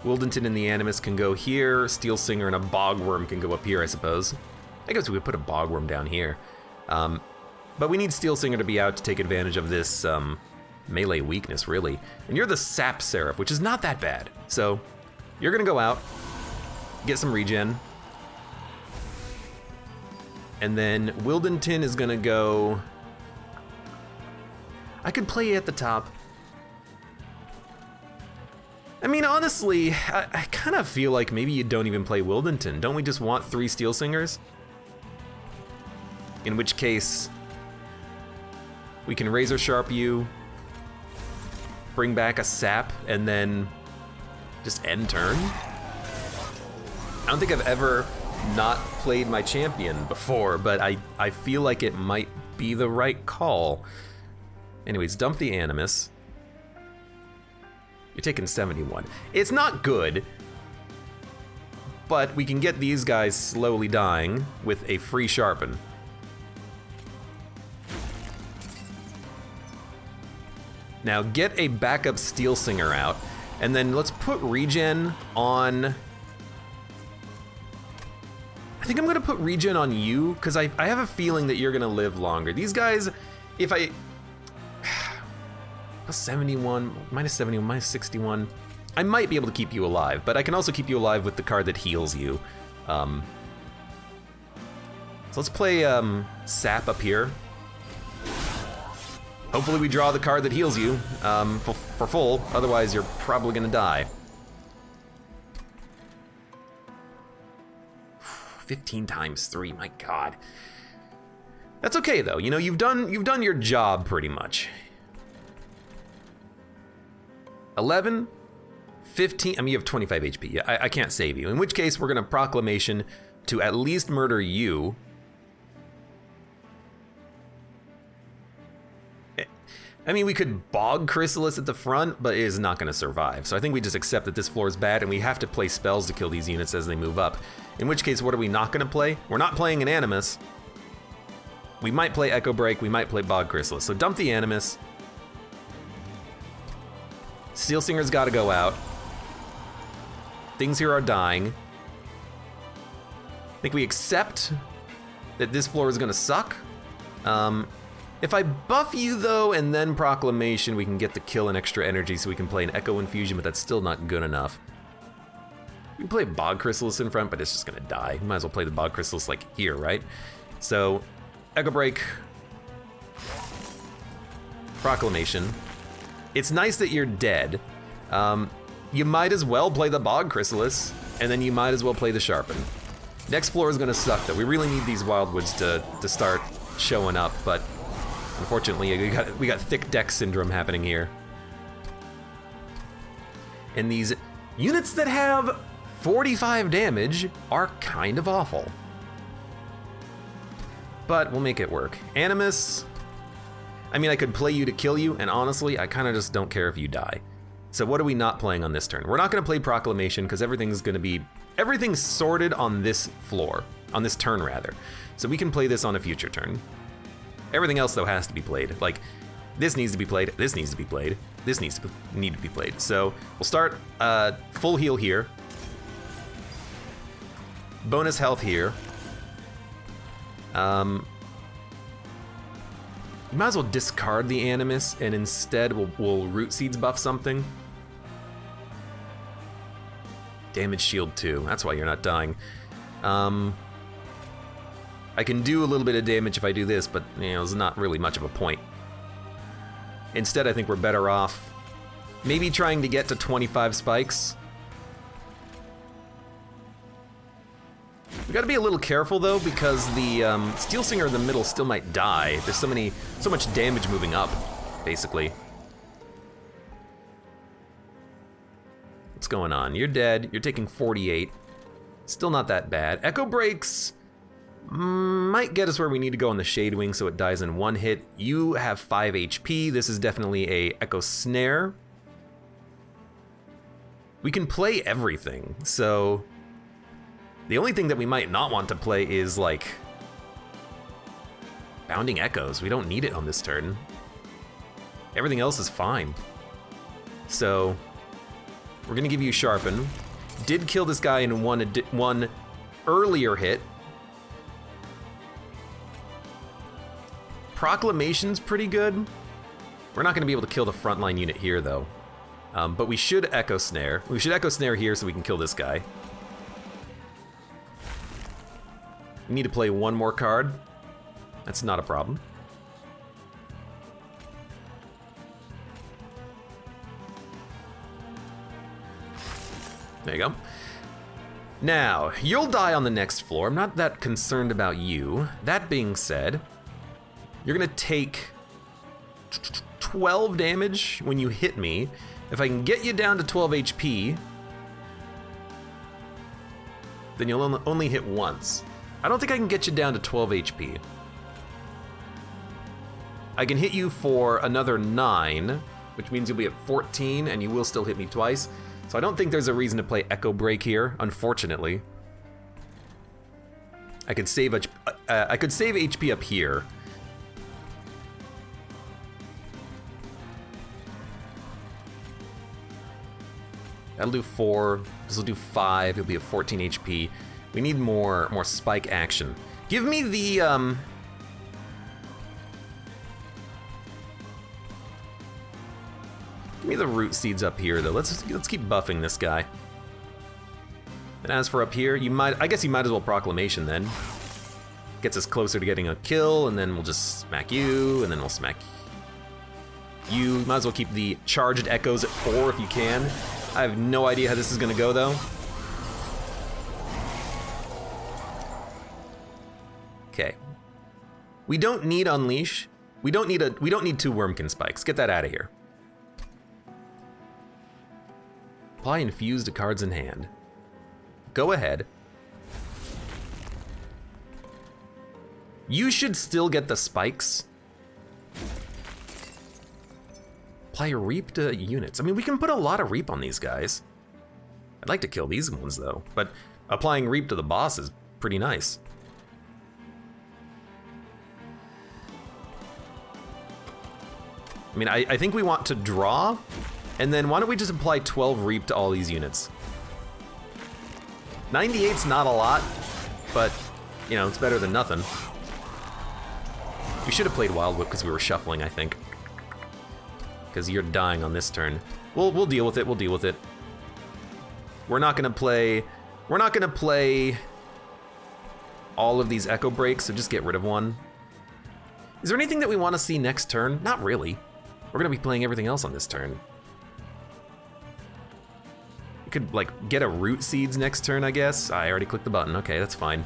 Speaker 1: Wildenton and the Animus can go here. Steel Singer and a Bogworm can go up here, I suppose. I guess we would put a Bogworm down here. But we need Steel Singer to be out to take advantage of this melee weakness, really. And you're the Sap Seraph, which is not that bad. So you're gonna go out, get some regen. And then Wildenton is gonna go... I could play you at the top. I mean, honestly, I kind of feel like maybe you don't even play Wildenton. Don't we just want 3 Steel Singers? In which case, we can Razor Sharp you, bring back a Sap, and then just end turn. I don't think I've ever not played my champion before, but I feel like it might be the right call. Anyways, dump the Animus. You're taking 71. It's not good, but we can get these guys slowly dying with a free Sharpen. Now get a backup Steel Singer out, and then let's put regen on... I think I'm gonna put regen on you, because I have a feeling that you're gonna live longer. These guys, if I... Plus 71, minus 71, minus 61. I might be able to keep you alive, but I can also keep you alive with the card that heals you. So let's play Sap up here. Hopefully we draw the card that heals you for full, otherwise you're probably gonna die. 15 times 3, my god. That's okay though, you know, you've done your job pretty much. 11, 15, I mean you have 25 HP, yeah, I can't save you. In which case we're gonna Proclamation to at least murder you. I mean we could Bog Chrysalis at the front, but it is not gonna survive. So I think we just accept that this floor is bad and we have to play spells to kill these units as they move up. In which case, what are we not gonna play? We're not playing an Animus. We might play Echo Break, we might play Bog Chrysalis. So dump the Animus. Steel Singer's gotta go out. Things here are dying. I think we accept that this floor is gonna suck. If I buff you though, and then Proclamation, we can get the kill and extra energy so we can play an Echo Infusion, but that's still not good enough. We can play Bog Chrysalis in front, but it's just gonna die. We might as well play the Bog Chrysalis like here, right? So, Echo Break. Proclamation. It's nice that you're dead. You might as well play the Bog Chrysalis, and then you might as well play the Sharpen. Next floor is gonna suck though. We really need these Wildwoods to start showing up, but unfortunately we got thick deck syndrome happening here. And these units that have 45 damage are kind of awful. but we'll make it work. Animus, I mean, I could play you to kill you, and honestly, I kind of just don't care if you die. So what are we not playing on this turn? We're not going to play Proclamation because everything's sorted on this floor, on this turn rather. So we can play this on a future turn. Everything else though has to be played. Like, this needs to be played, this needs to be played, this need to be played. So we'll start full heal here. Bonus health here. You might as well discard the Animus and instead we'll Root Seeds buff something. Damage shield 2, that's why you're not dying. I can do a little bit of damage if I do this, but you know, there's not really much of a point. Instead, I think we're better off maybe trying to get to 25 spikes. We gotta be a little careful though, because the Steel Singer in the middle still might die. There's so much damage moving up, basically. What's going on? You're dead, you're taking 48. Still not that bad. Echo Breaks might get us where we need to go on the Shade Wing so it dies in one hit. You have 5 HP, this is definitely a Echo Snare. We can play everything, so the only thing that we might not want to play is, like, Bounding Echoes. We don't need it on this turn. Everything else is fine. So, we're gonna give you Sharpen. Did kill this guy in one earlier hit. Proclamation's pretty good. We're not gonna be able to kill the frontline unit here, though. But we should Echo Snare. We should Echo Snare here so we can kill this guy. We need to play one more card. That's not a problem. There you go. Now, you'll die on the next floor. I'm not that concerned about you. That being said, you're gonna take 12 damage when you hit me. If I can get you down to 12 HP, then you'll only hit once. I don't think I can get you down to 12 HP. I can hit you for another 9, which means you'll be at 14, and you will still hit me twice. So I don't think there's a reason to play Echo Break here, unfortunately. I could save HP up here. That'll do 4, this will do 5, he'll be at 14 HP. We need more spike action. Give me the, give me the Root Seeds up here though. Let's keep buffing this guy. And as for up here, I guess you might as well Proclamation then. Gets us closer to getting a kill, and then we'll just smack you, and then we'll smack you. Might as well keep the charged echoes at 4 if you can. I have no idea how this is gonna go though. Okay. We don't need Unleash. We don't need 2 Wurmkin spikes. Get that out of here. Apply Infuse to cards in hand. Go ahead. You should still get the spikes. Apply Reap to units. I mean, we can put a lot of Reap on these guys. I'd like to kill these ones though, but applying Reap to the boss is pretty nice. I mean, I think we want to draw, and then why don't we just apply 12 Reap to all these units? 98's not a lot, but, you know, it's better than nothing. We should have played Wild Whip because we were shuffling, I think. Because you're dying on this turn. We'll deal with it, we'll deal with it. We're not gonna play all of these Echo Breaks, so just get rid of one. Is there anything that we want to see next turn? Not really. We're gonna be playing everything else on this turn. We could, like, get a Root Seeds next turn, I guess. I already clicked the button. Okay, that's fine.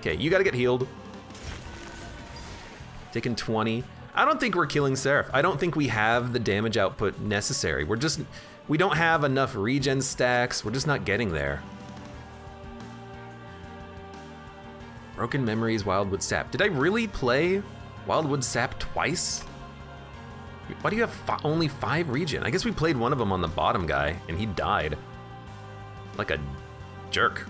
Speaker 1: Okay, you gotta get healed. Taking 20. I don't think we're killing Seraph. I don't think we have the damage output necessary. We don't have enough regen stacks. We're just not getting there. Broken Memories, Wildwood Sap. Did I really play Wildwood Sap twice? Why do you have only 5 regen? I guess we played one of them on the bottom guy, and he died. Like a jerk.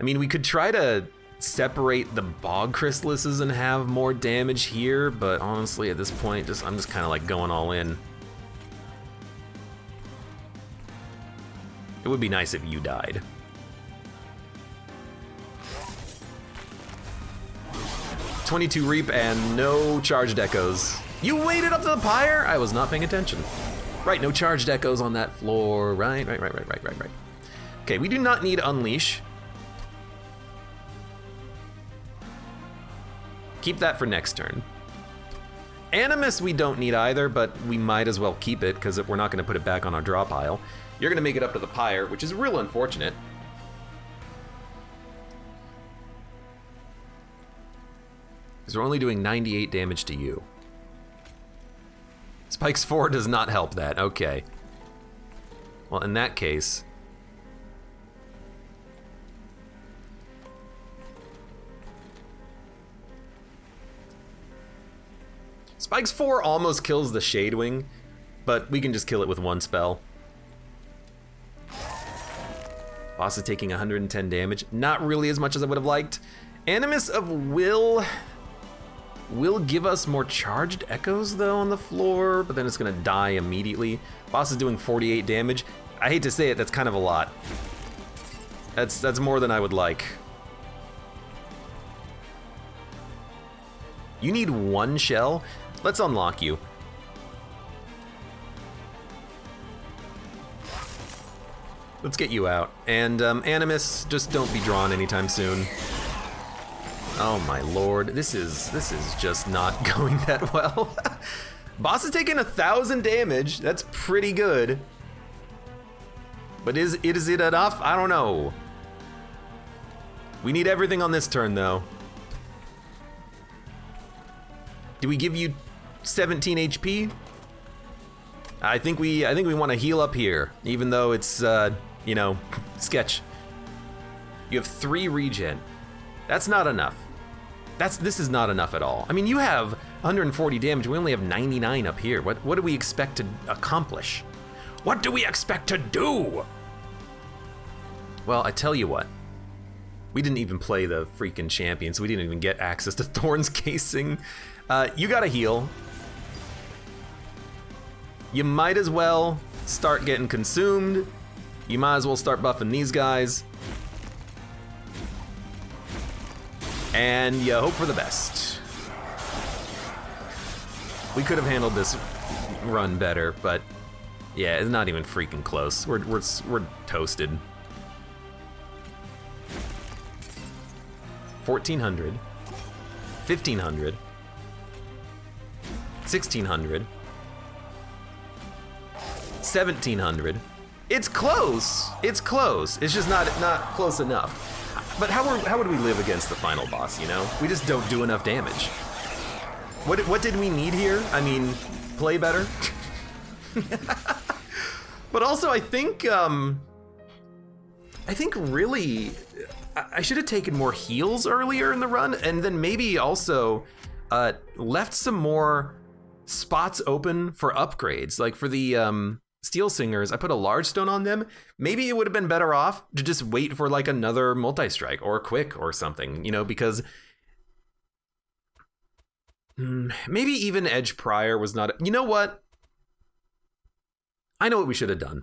Speaker 1: I mean, we could try to separate the bog chrysalises and have more damage here, but honestly, at this point, I'm just kind of like going all in. It would be nice if you died. $22 reap and no charged echoes. You waited up to the pyre? I was not paying attention. Right, no charged echoes on that floor. Right. Okay, we do not need Unleash. Keep that for next turn. Animus we don't need either, but we might as well keep it because we're not going to put it back on our draw pile. You're going to make it up to the pyre, which is real unfortunate. Because we're only doing 98 damage to you. Spikes 4 does not help that, okay. Well, in that case... Spikes 4 almost kills the Shadewing, but we can just kill it with one spell. Boss is taking 110 damage. Not really as much as I would have liked. Animus of Will give us more charged echoes though on the floor, but then it's gonna die immediately. Boss is doing 48 damage. I hate to say it, that's kind of a lot. That's more than I would like. You need 1 shell? Let's unlock you. Let's get you out. And Animus, just don't be drawn anytime soon. Oh my lord, this is just not going that well. Boss is taking 1,000 damage. That's pretty good. But is it enough? I don't know. We need everything on this turn though. Do we give you 17 HP? I think we want to heal up here, even though it's you know, sketch. You have 3 regen. That's not enough. This is not enough at all. I mean, you have 140 damage. We only have 99 up here. What do we expect to accomplish? What do we expect to do? Well, I tell you what. We didn't even play the freaking champion, so we didn't even get access to Thorn's casing. You gotta heal. You might as well start getting consumed. You might as well start buffing these guys. And you hope for the best. We could have handled this run better, but yeah, it's not even freaking close. We're toasted. 1,400, 1,500, 1,600, 1,700. It's close. It's close. It's just not close enough. But how would we live against the final boss, you know? We just don't do enough damage. What did we need here? I mean, play better? But also I think really I should have taken more heals earlier in the run, and then maybe also left some more spots open for upgrades. Like for the Steel Singers, I put a large stone on them. Maybe it would have been better off to just wait for like another multi-strike or quick or something, you know, because maybe even Edge Prior was not, you know what? I know what we should have done.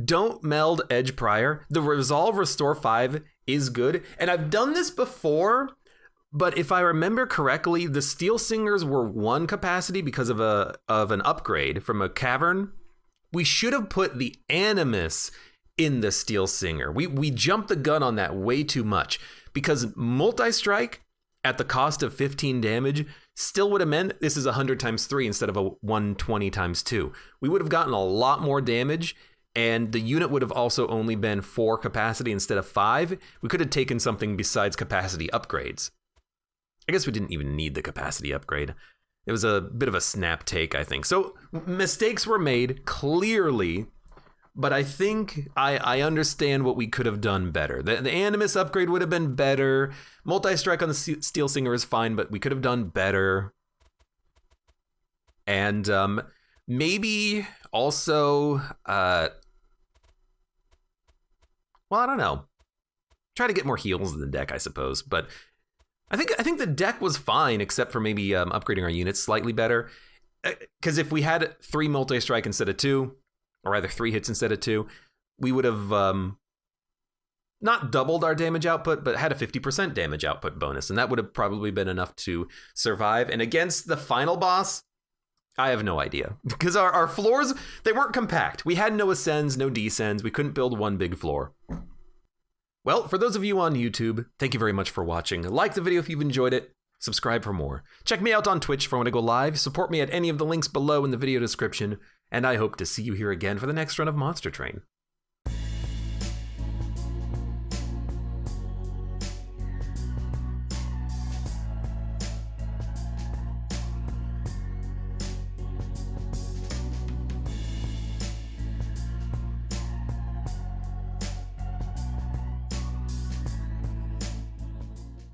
Speaker 1: Don't meld Edge Prior. The Resolve Restore 5 is good, and I've done this before, but if I remember correctly, the Steel Singers were 1 capacity because of an upgrade from a cavern. We should have put the Animus in the Steel Singer. We jumped the gun on that way too much, because multi-strike at the cost of 15 damage still would have meant this is 100 times 3 instead of a 120 times 2. We would have gotten a lot more damage, and the unit would have also only been 4 capacity instead of 5. We could have taken something besides capacity upgrades. I guess we didn't even need the capacity upgrade. It was a bit of a snap take, I think. So mistakes were made, clearly, but I think I understand what we could have done better. The Animus upgrade would have been better. Multi-strike on the Steel Singer is fine, but we could have done better. And maybe also, well, I don't know. Try to get more heals in the deck, I suppose. But I think the deck was fine, except for maybe upgrading our units slightly better. Because if we had 3 multi-strike instead of 2, or either 3 hits instead of 2, we would have not doubled our damage output, but had a 50% damage output bonus. And that would have probably been enough to survive. And against the final boss, I have no idea. Because our floors, they weren't compact. We had no ascends, no descends. We couldn't build one big floor. Well, for those of you on YouTube, thank you very much for watching. Like the video if you've enjoyed it. Subscribe for more. Check me out on Twitch for when I go live. Support me at any of the links below in the video description. And I hope to see you here again for the next run of Monster Train.